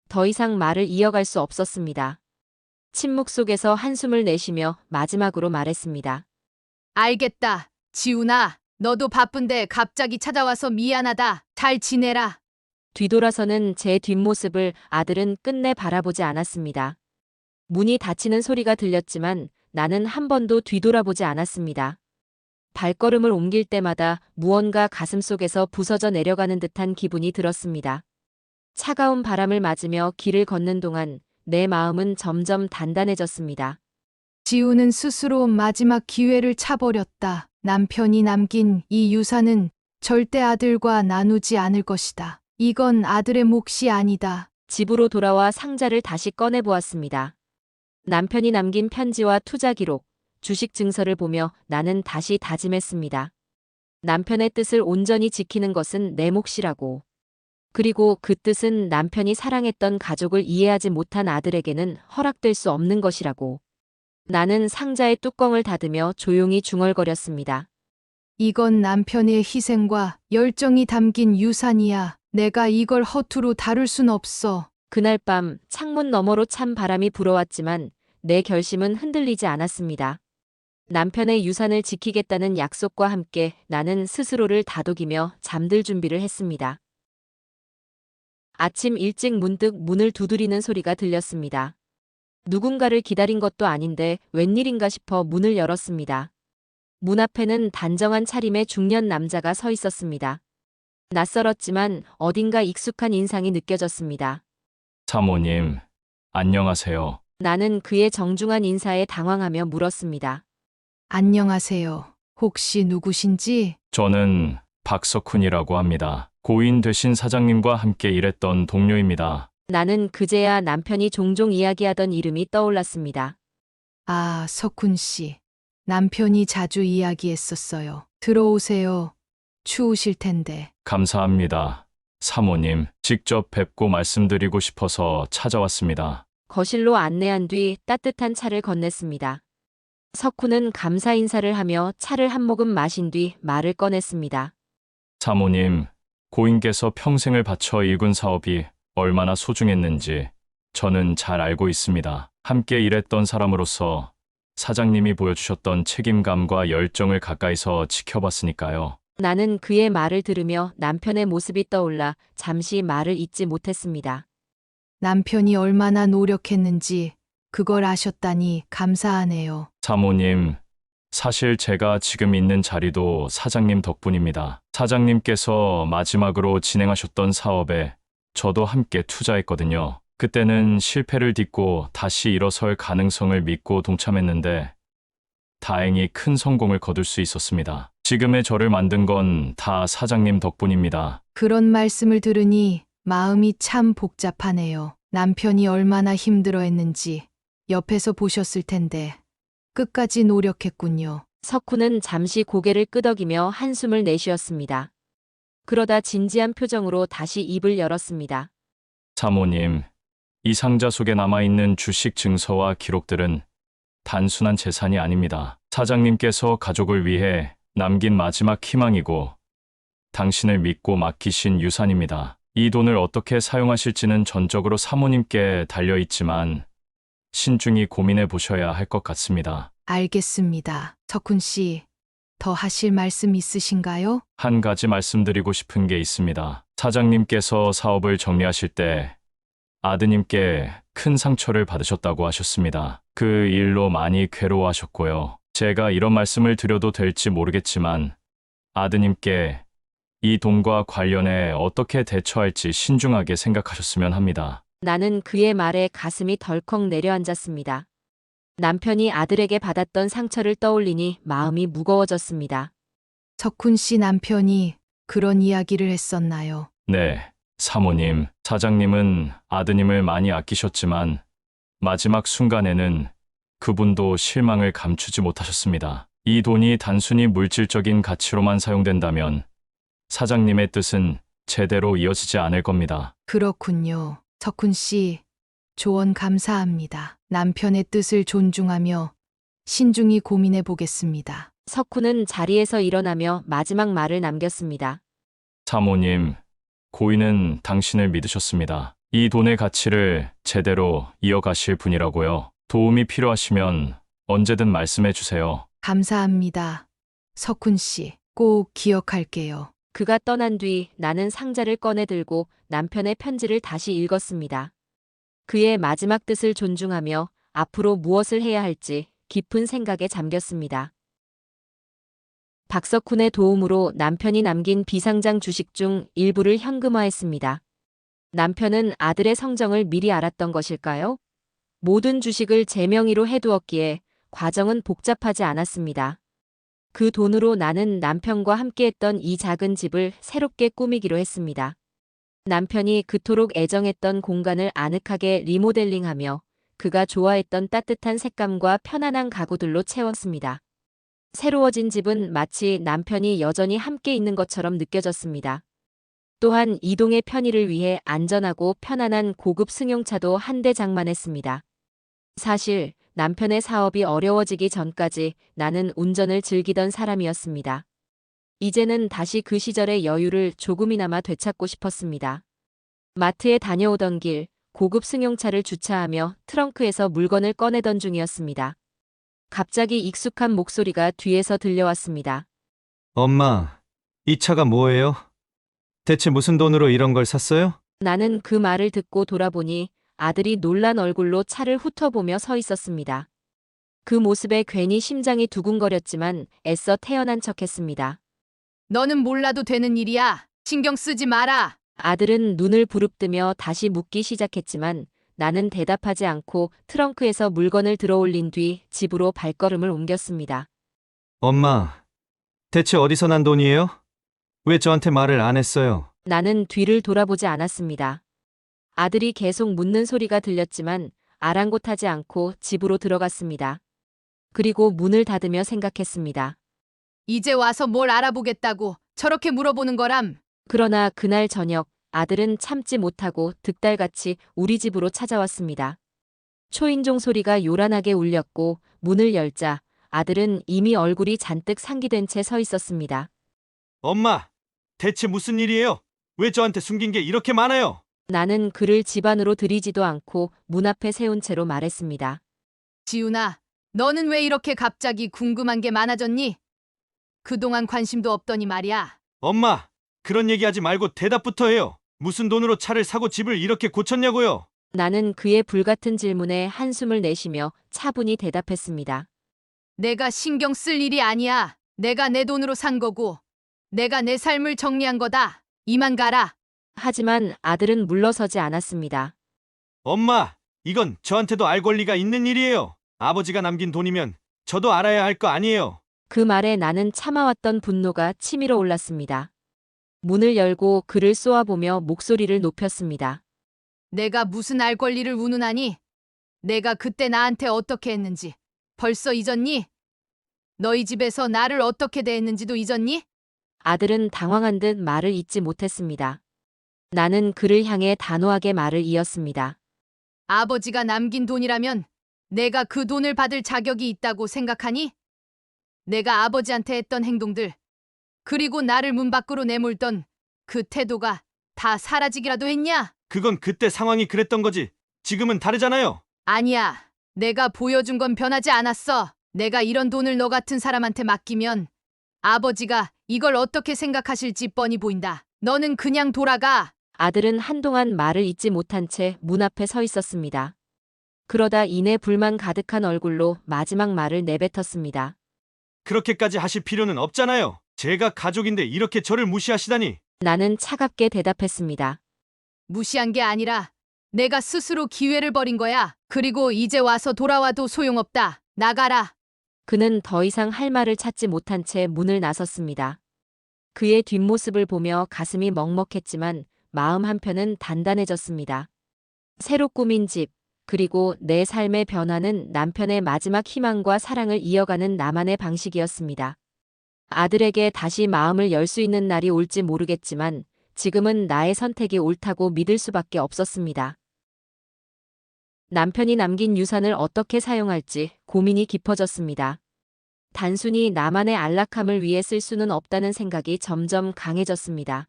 Speaker 1: 더 이상 말을 이어갈 수 없었습니다. 침묵 속에서 한숨을 내쉬며 마지막으로 말했습니다.
Speaker 2: 알겠다. 지훈아, 너도 바쁜데 갑자기 찾아와서 미안하다. 잘 지내라.
Speaker 1: 뒤돌아서는 제 뒷모습을 아들은 끝내 바라보지 않았습니다. 문이 닫히는 소리가 들렸지만 나는 한 번도 뒤돌아보지 않았습니다. 발걸음을 옮길 때마다 무언가 가슴속에서 부서져 내려가는 듯한 기분이 들었습니다. 차가운 바람을 맞으며 길을 걷는 동안 내 마음은 점점 단단해졌습니다.
Speaker 2: 지훈은 스스로 마지막 기회를 차버렸다. 남편이 남긴 이 유산은 절대 아들과 나누지 않을 것이다. 이건 아들의 몫이 아니다.
Speaker 1: 집으로 돌아와 상자를 다시 꺼내보았습니다. 남편이 남긴 편지와 투자 기록, 주식 증서를 보며 나는 다시 다짐했습니다. 남편의 뜻을 온전히 지키는 것은 내 몫이라고. 그리고 그 뜻은 남편이 사랑했던 가족을 이해하지 못한 아들에게는 허락될 수 없는 것이라고. 나는 상자의 뚜껑을 닫으며 조용히 중얼거렸습니다.
Speaker 2: 이건 남편의 희생과 열정이 담긴 유산이야. 내가 이걸 허투루 다룰 순 없어.
Speaker 1: 그날 밤 창문 너머로 찬 바람이 불어왔지만 내 결심은 흔들리지 않았습니다. 남편의 유산을 지키겠다는 약속과 함께 나는 스스로를 다독이며 잠들 준비를 했습니다. 아침 일찍 문득 문을 두드리는 소리가 들렸습니다. 누군가를 기다린 것도 아닌데 웬일인가 싶어 문을 열었습니다. 문 앞에는 단정한 차림의 중년 남자가 서 있었습니다. 낯설었지만 어딘가 익숙한 인상이 느껴졌습니다.
Speaker 6: 사모님, 안녕하세요.
Speaker 1: 나는 그의 정중한 인사에 당황하며 물었습니다.
Speaker 2: 안녕하세요. 혹시 누구신지?
Speaker 6: 저는 박석훈이라고 합니다. 고인 되신 사장님과 함께 일했던 동료입니다.
Speaker 1: 나는 그제야 남편이 종종 이야기하던 이름이 떠올랐습니다.
Speaker 2: 아, 석훈 씨. 남편이 자주 이야기했었어요. 들어오세요. 추우실 텐데.
Speaker 6: 감사합니다. 사모님, 직접 뵙고 말씀드리고 싶어서 찾아왔습니다.
Speaker 1: 거실로 안내한 뒤 따뜻한 차를 건넸습니다. 석훈은 감사 인사를 하며 차를 한 모금 마신 뒤 말을 꺼냈습니다.
Speaker 6: 사모님, 고인께서 평생을 바쳐 일군 사업이 얼마나 소중했는지 저는 잘 알고 있습니다. 함께 일했던 사람으로서 사장님이 보여주셨던 책임감과 열정을 가까이서 지켜봤으니까요.
Speaker 1: 나는 그의 말을 들으며 남편의 모습이 떠올라 잠시 말을 잇지 못했습니다.
Speaker 2: 남편이 얼마나 노력했는지 그걸 아셨다니 감사하네요.
Speaker 6: 사모님, 사실 제가 지금 있는 자리도 사장님 덕분입니다. 사장님께서 마지막으로 진행하셨던 사업에 저도 함께 투자했거든요. 그때는 실패를 딛고 다시 일어설 가능성을 믿고 동참했는데 다행히 큰 성공을 거둘 수 있었습니다. 지금의 저를 만든 건 다 사장님 덕분입니다.
Speaker 2: 그런 말씀을 들으니 마음이 참 복잡하네요. 남편이 얼마나 힘들어했는지 옆에서 보셨을 텐데 끝까지 노력했군요.
Speaker 1: 석훈은 잠시 고개를 끄덕이며 한숨을 내쉬었습니다. 그러다 진지한 표정으로 다시 입을 열었습니다.
Speaker 6: 사모님, 이 상자 속에 남아있는 주식 증서와 기록들은 단순한 재산이 아닙니다. 사장님께서 가족을 위해 남긴 마지막 희망이고 당신을 믿고 맡기신 유산입니다. 이 돈을 어떻게 사용하실지는 전적으로 사모님께 달려있지만 신중히 고민해 보셔야 할 것 같습니다.
Speaker 2: 알겠습니다. 석훈 씨, 더 하실 말씀 있으신가요?
Speaker 6: 한 가지 말씀드리고 싶은 게 있습니다. 사장님께서 사업을 정리하실 때 아드님께 큰 상처를 받으셨다고 하셨습니다. 그 일로 많이 괴로워하셨고요. 제가 이런 말씀을 드려도 될지 모르겠지만 아드님께 이 돈과 관련해 어떻게 대처할지 신중하게 생각하셨으면 합니다.
Speaker 1: 나는 그의 말에 가슴이 덜컥 내려앉았습니다. 남편이 아들에게 받았던 상처를 떠올리니 마음이 무거워졌습니다.
Speaker 2: 석훈 씨 남편이 그런 이야기를 했었나요?
Speaker 6: 네, 사모님, 사장님은 아드님을 많이 아끼셨지만 마지막 순간에는 그분도 실망을 감추지 못하셨습니다. 이 돈이 단순히 물질적인 가치로만 사용된다면 사장님의 뜻은 제대로 이어지지 않을 겁니다.
Speaker 2: 그렇군요. 석훈 씨, 조언 감사합니다. 남편의 뜻을 존중하며 신중히 고민해 보겠습니다.
Speaker 1: 석훈은 자리에서 일어나며 마지막 말을 남겼습니다.
Speaker 6: 사모님, 고인은 당신을 믿으셨습니다. 이 돈의 가치를 제대로 이어가실 분이라고요. 도움이 필요하시면 언제든 말씀해 주세요.
Speaker 2: 감사합니다. 석훈 씨, 꼭 기억할게요.
Speaker 1: 그가 떠난 뒤 나는 상자를 꺼내 들고 남편의 편지를 다시 읽었습니다. 그의 마지막 뜻을 존중하며 앞으로 무엇을 해야 할지 깊은 생각에 잠겼습니다. 박석훈의 도움으로 남편이 남긴 비상장 주식 중 일부를 현금화했습니다. 남편은 아들의 성정을 미리 알았던 것일까요? 모든 주식을 제 명의로 해두었기에 과정은 복잡하지 않았습니다. 그 돈으로 나는 남편과 함께했던 이 작은 집을 새롭게 꾸미기로 했습니다. 남편이 그토록 애정했던 공간을 아늑하게 리모델링하며 그가 좋아했던 따뜻한 색감과 편안한 가구들로 채웠습니다. 새로워진 집은 마치 남편이 여전히 함께 있는 것처럼 느껴졌습니다. 또한 이동의 편의를 위해 안전하고 편안한 고급 승용차도 한 대 장만했습니다. 사실 남편의 사업이 어려워지기 전까지 나는 운전을 즐기던 사람이었습니다. 이제는 다시 그 시절의 여유를 조금이나마 되찾고 싶었습니다. 마트에 다녀오던 길, 고급 승용차를 주차하며 트렁크에서 물건을 꺼내던 중이었습니다. 갑자기 익숙한 목소리가 뒤에서 들려왔습니다.
Speaker 4: 엄마, 이 차가 뭐예요? 대체 무슨 돈으로 이런 걸 샀어요?
Speaker 1: 나는 그 말을 듣고 돌아보니 아들이 놀란 얼굴로 차를 훑어보며 서 있었습니다. 그 모습에 괜히 심장이 두근거렸지만 애써 태연한 척했습니다.
Speaker 2: 너는 몰라도 되는 일이야. 신경 쓰지 마라.
Speaker 1: 아들은 눈을 부릅뜨며 다시 묻기 시작했지만 나는 대답하지 않고 트렁크에서 물건을 들어올린 뒤 집으로 발걸음을 옮겼습니다.
Speaker 4: 엄마, 대체 어디서 난 돈이에요? 왜 저한테 말을 안 했어요?
Speaker 1: 나는 뒤를 돌아보지 않았습니다. 아들이 계속 묻는 소리가 들렸지만 아랑곳하지 않고 집으로 들어갔습니다. 그리고 문을 닫으며 생각했습니다.
Speaker 2: 이제 와서 뭘 알아보겠다고 저렇게 물어보는 거람.
Speaker 1: 그러나 그날 저녁 아들은 참지 못하고 득달같이 우리 집으로 찾아왔습니다. 초인종 소리가 요란하게 울렸고 문을 열자 아들은 이미 얼굴이 잔뜩 상기된 채 서 있었습니다.
Speaker 4: 엄마, 대체 무슨 일이에요? 왜 저한테 숨긴 게 이렇게 많아요?
Speaker 1: 나는 그를 집 안으로 들이지도 않고 문 앞에 세운 채로 말했습니다.
Speaker 2: 지훈아, 너는 왜 이렇게 갑자기 궁금한 게 많아졌니? 그동안 관심도 없더니 말이야.
Speaker 4: 엄마, 그런 얘기하지 말고 대답부터 해요. 무슨 돈으로 차를 사고 집을 이렇게 고쳤냐고요?
Speaker 1: 나는 그의 불같은 질문에 한숨을 내쉬며 차분히 대답했습니다.
Speaker 2: 내가 신경 쓸 일이 아니야. 내가 내 돈으로 산 거고 내가 내 삶을 정리한 거다. 이만 가라.
Speaker 1: 하지만 아들은 물러서지 않았습니다.
Speaker 4: 엄마, 이건 저한테도 알 권리가 있는 일이에요. 아버지가 남긴 돈이면 저도 알아야 할 거 아니에요.
Speaker 1: 그 말에 나는 참아왔던 분노가 치밀어 올랐습니다. 문을 열고 그를 쏘아보며 목소리를 높였습니다.
Speaker 2: 내가 무슨 알 권리를 운운하니? 내가 그때 나한테 어떻게 했는지 벌써 잊었니? 너희 집에서 나를 어떻게 대했는지도 잊었니?
Speaker 1: 아들은 당황한 듯 말을 잇지 못했습니다. 나는 그를 향해 단호하게 말을 이었습니다.
Speaker 2: 아버지가 남긴 돈이라면 내가 그 돈을 받을 자격이 있다고 생각하니? 내가 아버지한테 했던 행동들, 그리고 나를 문 밖으로 내몰던 그 태도가 다 사라지기라도 했냐?
Speaker 4: 그건 그때 상황이 그랬던 거지. 지금은 다르잖아요.
Speaker 2: 아니야. 내가 보여준 건 변하지 않았어. 내가 이런 돈을 너 같은 사람한테 맡기면 아버지가 이걸 어떻게 생각하실지 뻔히 보인다. 너는 그냥 돌아가.
Speaker 1: 아들은 한동안 말을 잇지 못한 채 문 앞에 서 있었습니다. 그러다 이내 불만 가득한 얼굴로 마지막 말을 내뱉었습니다.
Speaker 4: 그렇게까지 하실 필요는 없잖아요. 제가 가족인데 이렇게 저를 무시하시다니.
Speaker 1: 나는 차갑게 대답했습니다.
Speaker 2: 무시한 게 아니라 내가 스스로 기회를 버린 거야. 그리고 이제 와서 돌아와도 소용없다. 나가라.
Speaker 1: 그는 더 이상 할 말을 찾지 못한 채 문을 나섰습니다. 그의 뒷모습을 보며 가슴이 먹먹했지만 마음 한편은 단단해졌습니다. 새로 꾸민 집, 그리고 내 삶의 변화는 남편의 마지막 희망과 사랑을 이어가는 나만의 방식이었습니다. 아들에게 다시 마음을 열 수 있는 날이 올지 모르겠지만 지금은 나의 선택이 옳다고 믿을 수밖에 없었습니다. 남편이 남긴 유산을 어떻게 사용할지 고민이 깊어졌습니다. 단순히 나만의 안락함을 위해 쓸 수는 없다는 생각이 점점 강해졌습니다.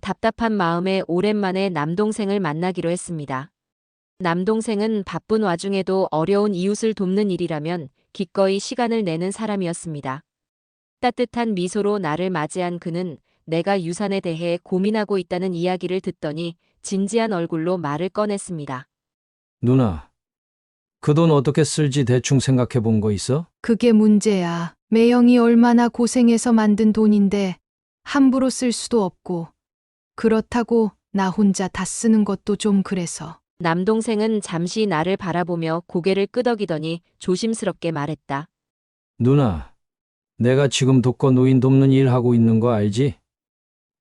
Speaker 1: 답답한 마음에 오랜만에 남동생을 만나기로 했습니다. 남동생은 바쁜 와중에도 어려운 이웃을 돕는 일이라면 기꺼이 시간을 내는 사람이었습니다. 따뜻한 미소로 나를 맞이한 그는 내가 유산에 대해 고민하고 있다는 이야기를 듣더니 진지한 얼굴로 말을 꺼냈습니다.
Speaker 8: 누나, 그 돈 어떻게 쓸지 대충 생각해 본 거 있어?
Speaker 2: 그게 문제야. 매형이 얼마나 고생해서 만든 돈인데 함부로 쓸 수도 없고 그렇다고 나 혼자 다 쓰는 것도 좀 그래서.
Speaker 1: 남동생은 잠시 나를 바라보며 고개를 끄덕이더니 조심스럽게 말했다.
Speaker 8: 누나, 내가 지금 독거 노인 돕는 일 하고 있는 거 알지?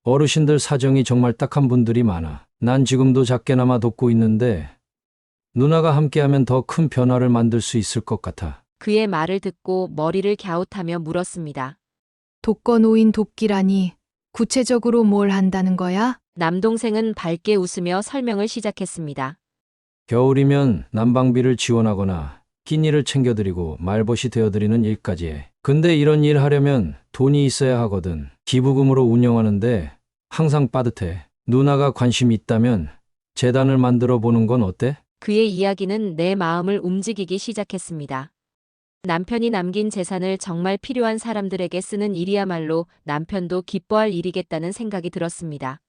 Speaker 8: 어르신들 사정이 정말 딱한 분들이 많아. 난 지금도 작게나마 돕고 있는데 누나가 함께하면 더 큰 변화를 만들 수 있을 것 같아.
Speaker 1: 그의 말을 듣고 머리를 갸웃하며 물었습니다.
Speaker 2: 독거노인 돕기라니 구체적으로 뭘 한다는 거야?
Speaker 1: 남동생은 밝게 웃으며 설명을 시작했습니다.
Speaker 8: 겨울이면 난방비를 지원하거나 끼니를 챙겨드리고 말벗이 되어드리는 일까지 해. 근데 이런 일 하려면 돈이 있어야 하거든. 기부금으로 운영하는데 항상 빠듯해. 누나가 관심이 있다면 재단을 만들어 보는 건 어때?
Speaker 1: 그의 이야기는 내 마음을 움직이기 시작했습니다. 남편이 남긴 재산을 정말 필요한 사람들에게 쓰는 일이야말로 남편도 기뻐할 일이겠다는 생각이 들었습니다.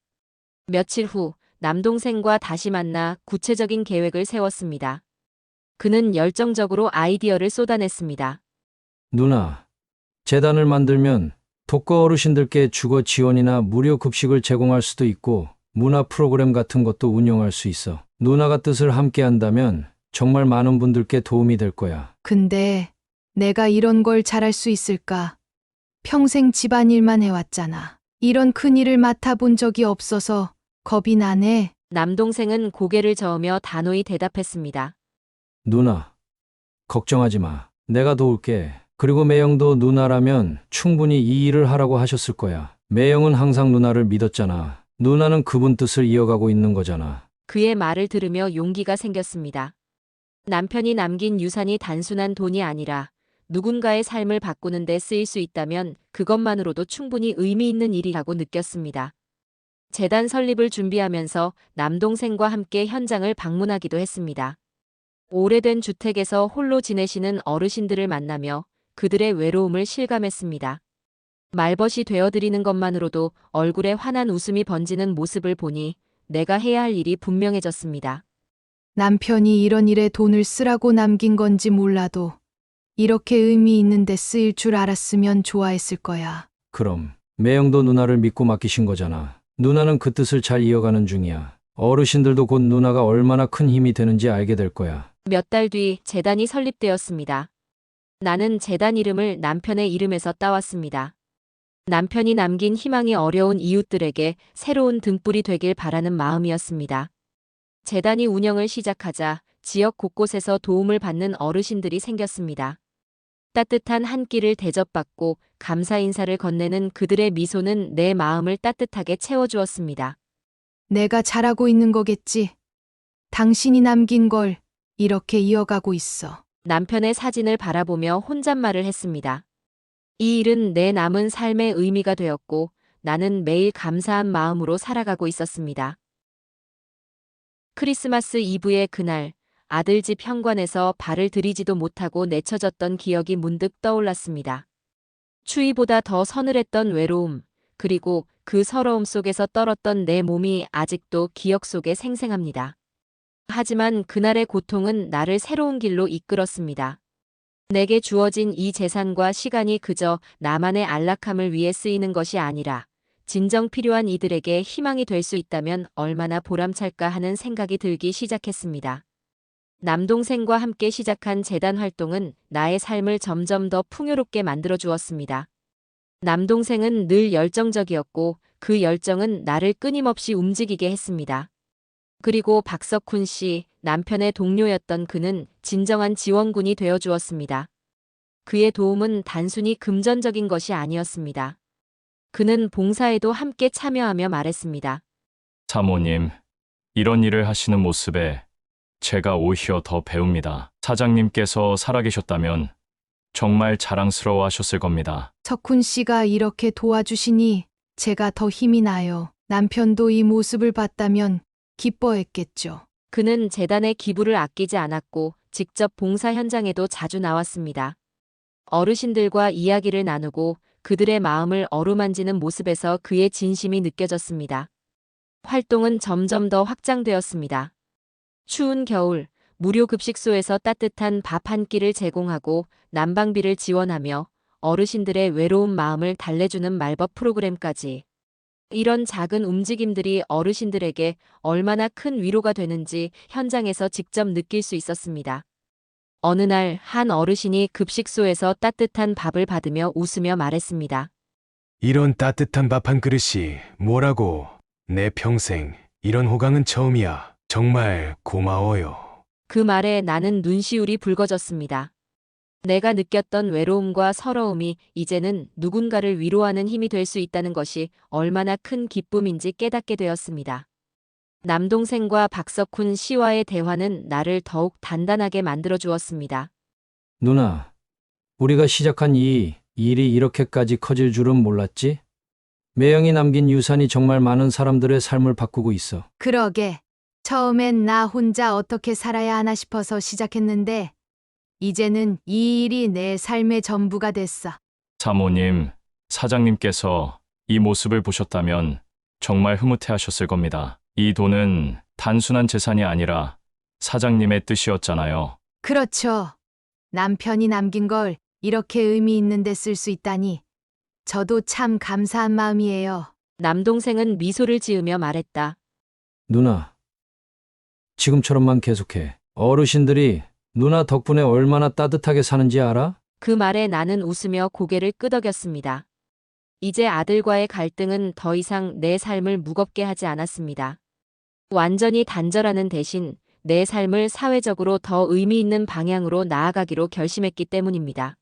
Speaker 1: 며칠 후 남동생과 다시 만나 구체적인 계획을 세웠습니다. 그는 열정적으로 아이디어를 쏟아냈습니다.
Speaker 8: 누나, 재단을 만들면 독거 어르신들께 주거 지원이나 무료 급식을 제공할 수도 있고 문화 프로그램 같은 것도 운영할 수 있어. 누나가 뜻을 함께 한다면 정말 많은 분들께 도움이 될 거야.
Speaker 2: 근데 내가 이런 걸 잘할 수 있을까? 평생 집안일만 해왔잖아. 이런 큰일을 맡아본 적이 없어서 겁이 나네.
Speaker 1: 남동생은 고개를 저으며 단호히 대답했습니다.
Speaker 8: 누나, 걱정하지 마. 내가 도울게. 그리고 매형도 누나라면 충분히 이 일을 하라고 하셨을 거야. 매형은 항상 누나를 믿었잖아. 누나는 그분 뜻을 이어가고 있는 거잖아.
Speaker 1: 그의 말을 들으며 용기가 생겼습니다. 남편이 남긴 유산이 단순한 돈이 아니라 누군가의 삶을 바꾸는 데 쓰일 수 있다면 그것만으로도 충분히 의미 있는 일이라고 느꼈습니다. 재단 설립을 준비하면서 남동생과 함께 현장을 방문하기도 했습니다. 오래된 주택에서 홀로 지내시는 어르신들을 만나며 그들의 외로움을 실감했습니다. 말벗이 되어드리는 것만으로도 얼굴에 환한 웃음이 번지는 모습을 보니 내가 해야 할 일이 분명해졌습니다.
Speaker 2: 남편이 이런 일에 돈을 쓰라고 남긴 건지 몰라도 이렇게 의미 있는데 쓰일 줄 알았으면 좋아했을 거야.
Speaker 8: 그럼 매형도 누나를 믿고 맡기신 거잖아. 누나는 그 뜻을 잘 이어가는 중이야. 어르신들도 곧 누나가 얼마나 큰 힘이 되는지 알게 될 거야.
Speaker 1: 몇 달 뒤 재단이 설립되었습니다. 나는 재단 이름을 남편의 이름에서 따왔습니다. 남편이 남긴 희망이 어려운 이웃들에게 새로운 등불이 되길 바라는 마음이었습니다. 재단이 운영을 시작하자 지역 곳곳에서 도움을 받는 어르신들이 생겼습니다. 따뜻한 한 끼를 대접받고 감사 인사를 건네는 그들의 미소는 내 마음을 따뜻하게 채워주었습니다.
Speaker 2: 내가 잘하고 있는 거겠지. 당신이 남긴 걸 이렇게 이어가고 있어.
Speaker 1: 남편의 사진을 바라보며 혼잣말을 했습니다. 이 일은 내 남은 삶의 의미가 되었고 나는 매일 감사한 마음으로 살아가고 있었습니다. 크리스마스 이브의 그날, 아들 집 현관에서 발을 들이지도 못하고 내쳐졌던 기억이 문득 떠올랐습니다. 추위보다 더 서늘했던 외로움, 그리고 그 서러움 속에서 떨었던 내 몸이 아직도 기억 속에 생생합니다. 하지만 그날의 고통은 나를 새로운 길로 이끌었습니다. 내게 주어진 이 재산과 시간이 그저 나만의 안락함을 위해 쓰이는 것이 아니라 진정 필요한 이들에게 희망이 될 수 있다면 얼마나 보람찰까 하는 생각이 들기 시작했습니다. 남동생과 함께 시작한 재단 활동은 나의 삶을 점점 더 풍요롭게 만들어 주었습니다. 남동생은 늘 열정적이었고 그 열정은 나를 끊임없이 움직이게 했습니다. 그리고 박석훈 씨, 남편의 동료였던 그는 진정한 지원군이 되어 주었습니다. 그의 도움은 단순히 금전적인 것이 아니었습니다. 그는 봉사에도 함께 참여하며 말했습니다.
Speaker 6: 사모님, 이런 일을 하시는 모습에 제가 오히려 더 배웁니다. 사장님께서 살아계셨다면 정말 자랑스러워 하셨을 겁니다.
Speaker 2: 석훈 씨가 이렇게 도와주시니 제가 더 힘이 나요. 남편도 이 모습을 봤다면 기뻐했겠죠.
Speaker 1: 그는 재단의 기부를 아끼지 않았고 직접 봉사 현장에도 자주 나왔습니다. 어르신들과 이야기를 나누고 그들의 마음을 어루만지는 모습에서 그의 진심이 느껴졌습니다. 활동은 점점 더 확장되었습니다. 추운 겨울, 무료 급식소에서 따뜻한 밥 한 끼를 제공하고 난방비를 지원하며 어르신들의 외로운 마음을 달래주는 말벗 프로그램까지. 이런 작은 움직임들이 어르신들에게 얼마나 큰 위로가 되는지 현장에서 직접 느낄 수 있었습니다. 어느 날 한 어르신이 급식소에서 따뜻한 밥을 받으며 웃으며 말했습니다.
Speaker 9: 이런 따뜻한 밥 한 그릇이 뭐라고? 내 평생 이런 호강은 처음이야. 정말 고마워요.
Speaker 1: 그 말에 나는 눈시울이 붉어졌습니다. 내가 느꼈던 외로움과 서러움이 이제는 누군가를 위로하는 힘이 될 수 있다는 것이 얼마나 큰 기쁨인지 깨닫게 되었습니다. 남동생과 박석훈 씨와의 대화는 나를 더욱 단단하게 만들어 주었습니다.
Speaker 8: 누나, 우리가 시작한 이 일이 이렇게까지 커질 줄은 몰랐지? 매형이 남긴 유산이 정말 많은 사람들의 삶을 바꾸고 있어.
Speaker 2: 그러게. 처음엔 나 혼자 어떻게 살아야 하나 싶어서 시작했는데 이제는 이 일이 내 삶의 전부가 됐어.
Speaker 6: 사모님, 사장님께서 이 모습을 보셨다면 정말 흐뭇해하셨을 겁니다. 이 돈은 단순한 재산이 아니라 사장님의 뜻이었잖아요.
Speaker 2: 그렇죠. 남편이 남긴 걸 이렇게 의미 있는 데 쓸 수 있다니 저도 참 감사한 마음이에요.
Speaker 1: 남동생은 미소를 지으며 말했다.
Speaker 8: 누나, 지금처럼만 계속해. 어르신들이 누나 덕분에 얼마나 따뜻하게 사는지 알아?
Speaker 1: 그 말에 나는 웃으며 고개를 끄덕였습니다. 이제 아들과의 갈등은 더 이상 내 삶을 무겁게 하지 않았습니다. 완전히 단절하는 대신 내 삶을 사회적으로 더 의미 있는 방향으로 나아가기로 결심했기 때문입니다.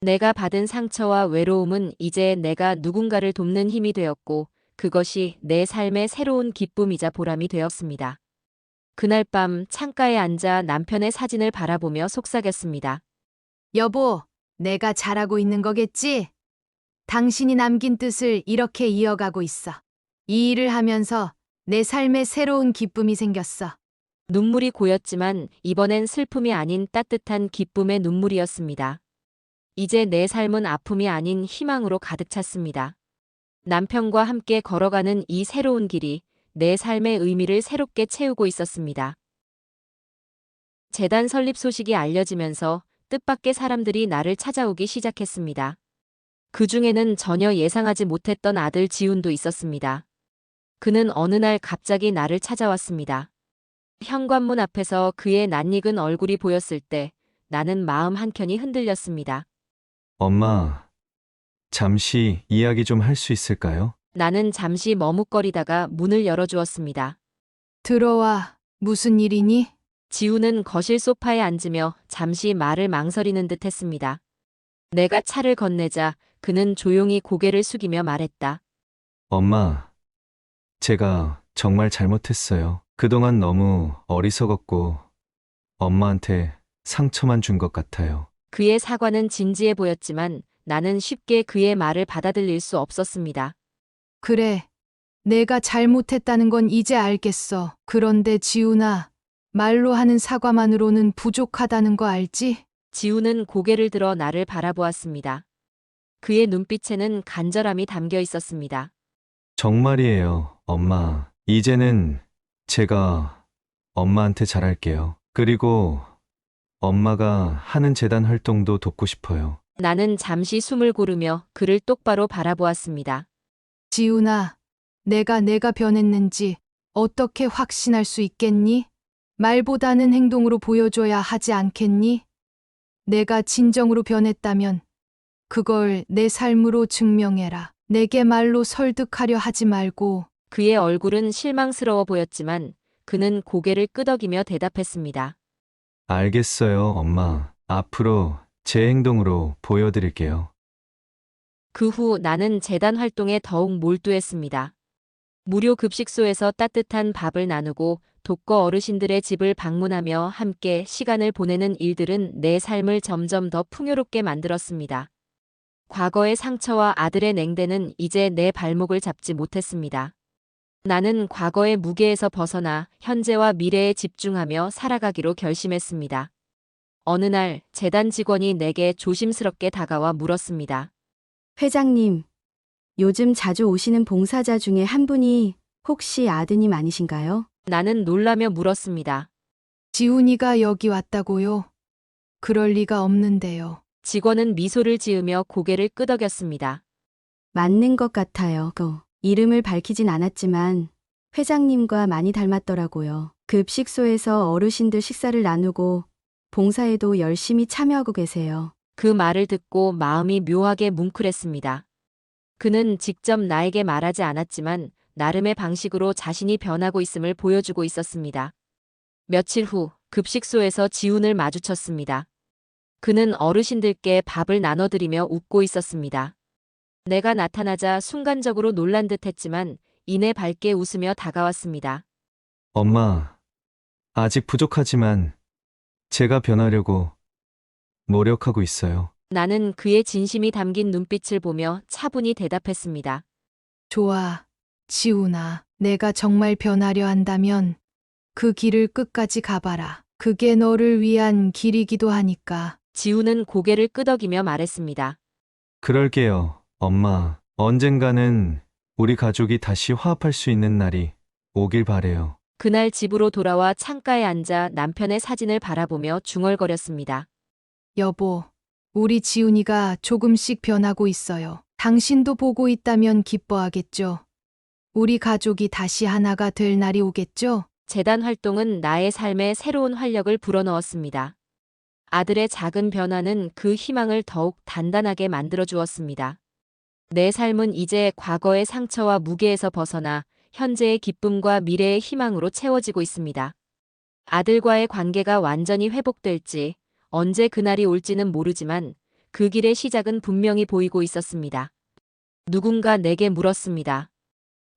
Speaker 1: 내가 받은 상처와 외로움은 이제 내가 누군가를 돕는 힘이 되었고 그것이 내 삶의 새로운 기쁨이자 보람이 되었습니다. 그날 밤 창가에 앉아 남편의 사진을 바라보며 속삭였습니다.
Speaker 2: 여보, 내가 잘하고 있는 거겠지? 당신이 남긴 뜻을 이렇게 이어가고 있어. 이 일을 하면서 내 삶에 새로운 기쁨이 생겼어.
Speaker 1: 눈물이 고였지만 이번엔 슬픔이 아닌 따뜻한 기쁨의 눈물이었습니다. 이제 내 삶은 아픔이 아닌 희망으로 가득 찼습니다. 남편과 함께 걸어가는 이 새로운 길이 내 삶의 의미를 새롭게 채우고 있었습니다. 재단 설립 소식이 알려지면서 뜻밖의 사람들이 나를 찾아오기 시작했습니다. 그 중에는 전혀 예상하지 못했던 아들 지훈도 있었습니다. 그는 어느 날 갑자기 나를 찾아왔습니다. 현관문 앞에서 그의 낯익은 얼굴이 보였을 때 나는 마음 한켠이 흔들렸습니다.
Speaker 4: 엄마, 잠시 이야기 좀 할 수 있을까요?
Speaker 1: 나는 잠시 머뭇거리다가 문을 열어주었습니다.
Speaker 2: 들어와. 무슨 일이니?
Speaker 1: 지우는 거실 소파에 앉으며 잠시 말을 망설이는 듯 했습니다. 내가 차를 건네자 그는 조용히 고개를 숙이며 말했다.
Speaker 4: 엄마, 제가 정말 잘못했어요. 그동안 너무 어리석었고 엄마한테 상처만 준 것 같아요.
Speaker 1: 그의 사과는 진지해 보였지만 나는 쉽게 그의 말을 받아들일 수 없었습니다.
Speaker 2: 그래. 내가 잘못했다는 건 이제 알겠어. 그런데 지훈아, 말로 하는 사과만으로는 부족하다는 거 알지?
Speaker 1: 지우는 고개를 들어 나를 바라보았습니다. 그의 눈빛에는 간절함이 담겨 있었습니다.
Speaker 4: 정말이에요, 엄마. 이제는 제가 엄마한테 잘할게요. 그리고 엄마가 하는 재단 활동도 돕고 싶어요.
Speaker 1: 나는 잠시 숨을 고르며 그를 똑바로 바라보았습니다.
Speaker 2: 지훈아, 내가 변했는지 어떻게 확신할 수 있겠니? 말보다는 행동으로 보여줘야 하지 않겠니? 내가 진정으로 변했다면 그걸 내 삶으로 증명해라. 내게 말로 설득하려 하지 말고.
Speaker 1: 그의 얼굴은 실망스러워 보였지만 그는 고개를 끄덕이며 대답했습니다.
Speaker 4: 알겠어요, 엄마. 앞으로 제 행동으로 보여드릴게요.
Speaker 1: 그 후 나는 재단 활동에 더욱 몰두했습니다. 무료 급식소에서 따뜻한 밥을 나누고 독거 어르신들의 집을 방문하며 함께 시간을 보내는 일들은 내 삶을 점점 더 풍요롭게 만들었습니다. 과거의 상처와 아들의 냉대는 이제 내 발목을 잡지 못했습니다. 나는 과거의 무게에서 벗어나 현재와 미래에 집중하며 살아가기로 결심했습니다. 어느 날 재단 직원이 내게 조심스럽게 다가와 물었습니다.
Speaker 10: 회장님, 요즘 자주 오시는 봉사자 중에 한 분이 혹시 아드님 아니신가요?
Speaker 1: 나는 놀라며 물었습니다.
Speaker 2: 지훈이가 여기 왔다고요? 그럴 리가 없는데요.
Speaker 1: 직원은 미소를 지으며 고개를 끄덕였습니다.
Speaker 10: 맞는 것 같아요. 이름을 밝히진 않았지만 회장님과 많이 닮았더라고요. 급식소에서 어르신들 식사를 나누고 봉사에도 열심히 참여하고 계세요.
Speaker 1: 그 말을 듣고 마음이 묘하게 뭉클했습니다. 그는 직접 나에게 말하지 않았지만 나름의 방식으로 자신이 변하고 있음을 보여주고 있었습니다. 며칠 후 급식소에서 지훈을 마주쳤습니다. 그는 어르신들께 밥을 나눠드리며 웃고 있었습니다. 내가 나타나자 순간적으로 놀란 듯 했지만 이내 밝게 웃으며 다가왔습니다.
Speaker 4: 엄마, 아직 부족하지만 제가 변하려고 노력하고 있어요.
Speaker 1: 나는 그의 진심이 담긴 눈빛을 보며 차분히 대답했습니다.
Speaker 2: 좋아, 지훈아. 내가 정말 변하려 한다면 그 길을 끝까지 가봐라. 그게 너를 위한 길이기도 하니까.
Speaker 1: 지훈은 고개를 끄덕이며 말했습니다.
Speaker 4: 그럴게요, 엄마. 언젠가는 우리 가족이 다시 화합할 수 있는 날이 오길 바래요.
Speaker 1: 그날 집으로 돌아와 창가에 앉아 남편의 사진을 바라보며 중얼거렸습니다.
Speaker 2: 여보, 우리 지훈이가 조금씩 변하고 있어요. 당신도 보고 있다면 기뻐하겠죠? 우리 가족이 다시 하나가 될 날이 오겠죠?
Speaker 1: 재단 활동은 나의 삶에 새로운 활력을 불어넣었습니다. 아들의 작은 변화는 그 희망을 더욱 단단하게 만들어 주었습니다. 내 삶은 이제 과거의 상처와 무게에서 벗어나 현재의 기쁨과 미래의 희망으로 채워지고 있습니다. 아들과의 관계가 완전히 회복될지 언제 그날이 올지는 모르지만 그 길의 시작은 분명히 보이고 있었습니다. 누군가 내게 물었습니다.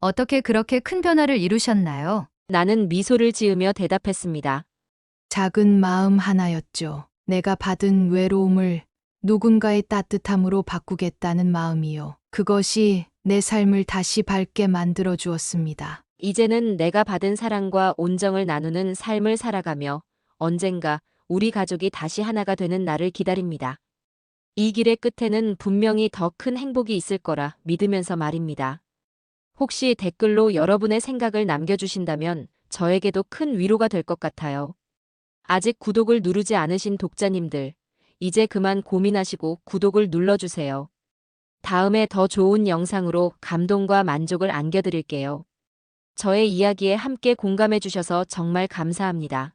Speaker 11: 어떻게 그렇게 큰 변화를 이루셨나요?
Speaker 1: 나는 미소를 지으며 대답했습니다.
Speaker 2: 작은 마음 하나였죠. 내가 받은 외로움을 누군가의 따뜻함으로 바꾸겠다는 마음이요. 그것이 내 삶을 다시 밝게 만들어 주었습니다.
Speaker 1: 이제는 내가 받은 사랑과 온정을 나누는 삶을 살아가며 언젠가 우리 가족이 다시 하나가 되는 날을 기다립니다. 이 길의 끝에는 분명히 더 큰 행복이 있을 거라 믿으면서 말입니다. 혹시 댓글로 여러분의 생각을 남겨주신다면 저에게도 큰 위로가 될 것 같아요. 아직 구독을 누르지 않으신 독자님들, 이제 그만 고민하시고 구독을 눌러주세요. 다음에 더 좋은 영상으로 감동과 만족을 안겨드릴게요. 저의 이야기에 함께 공감해 주셔서 정말 감사합니다.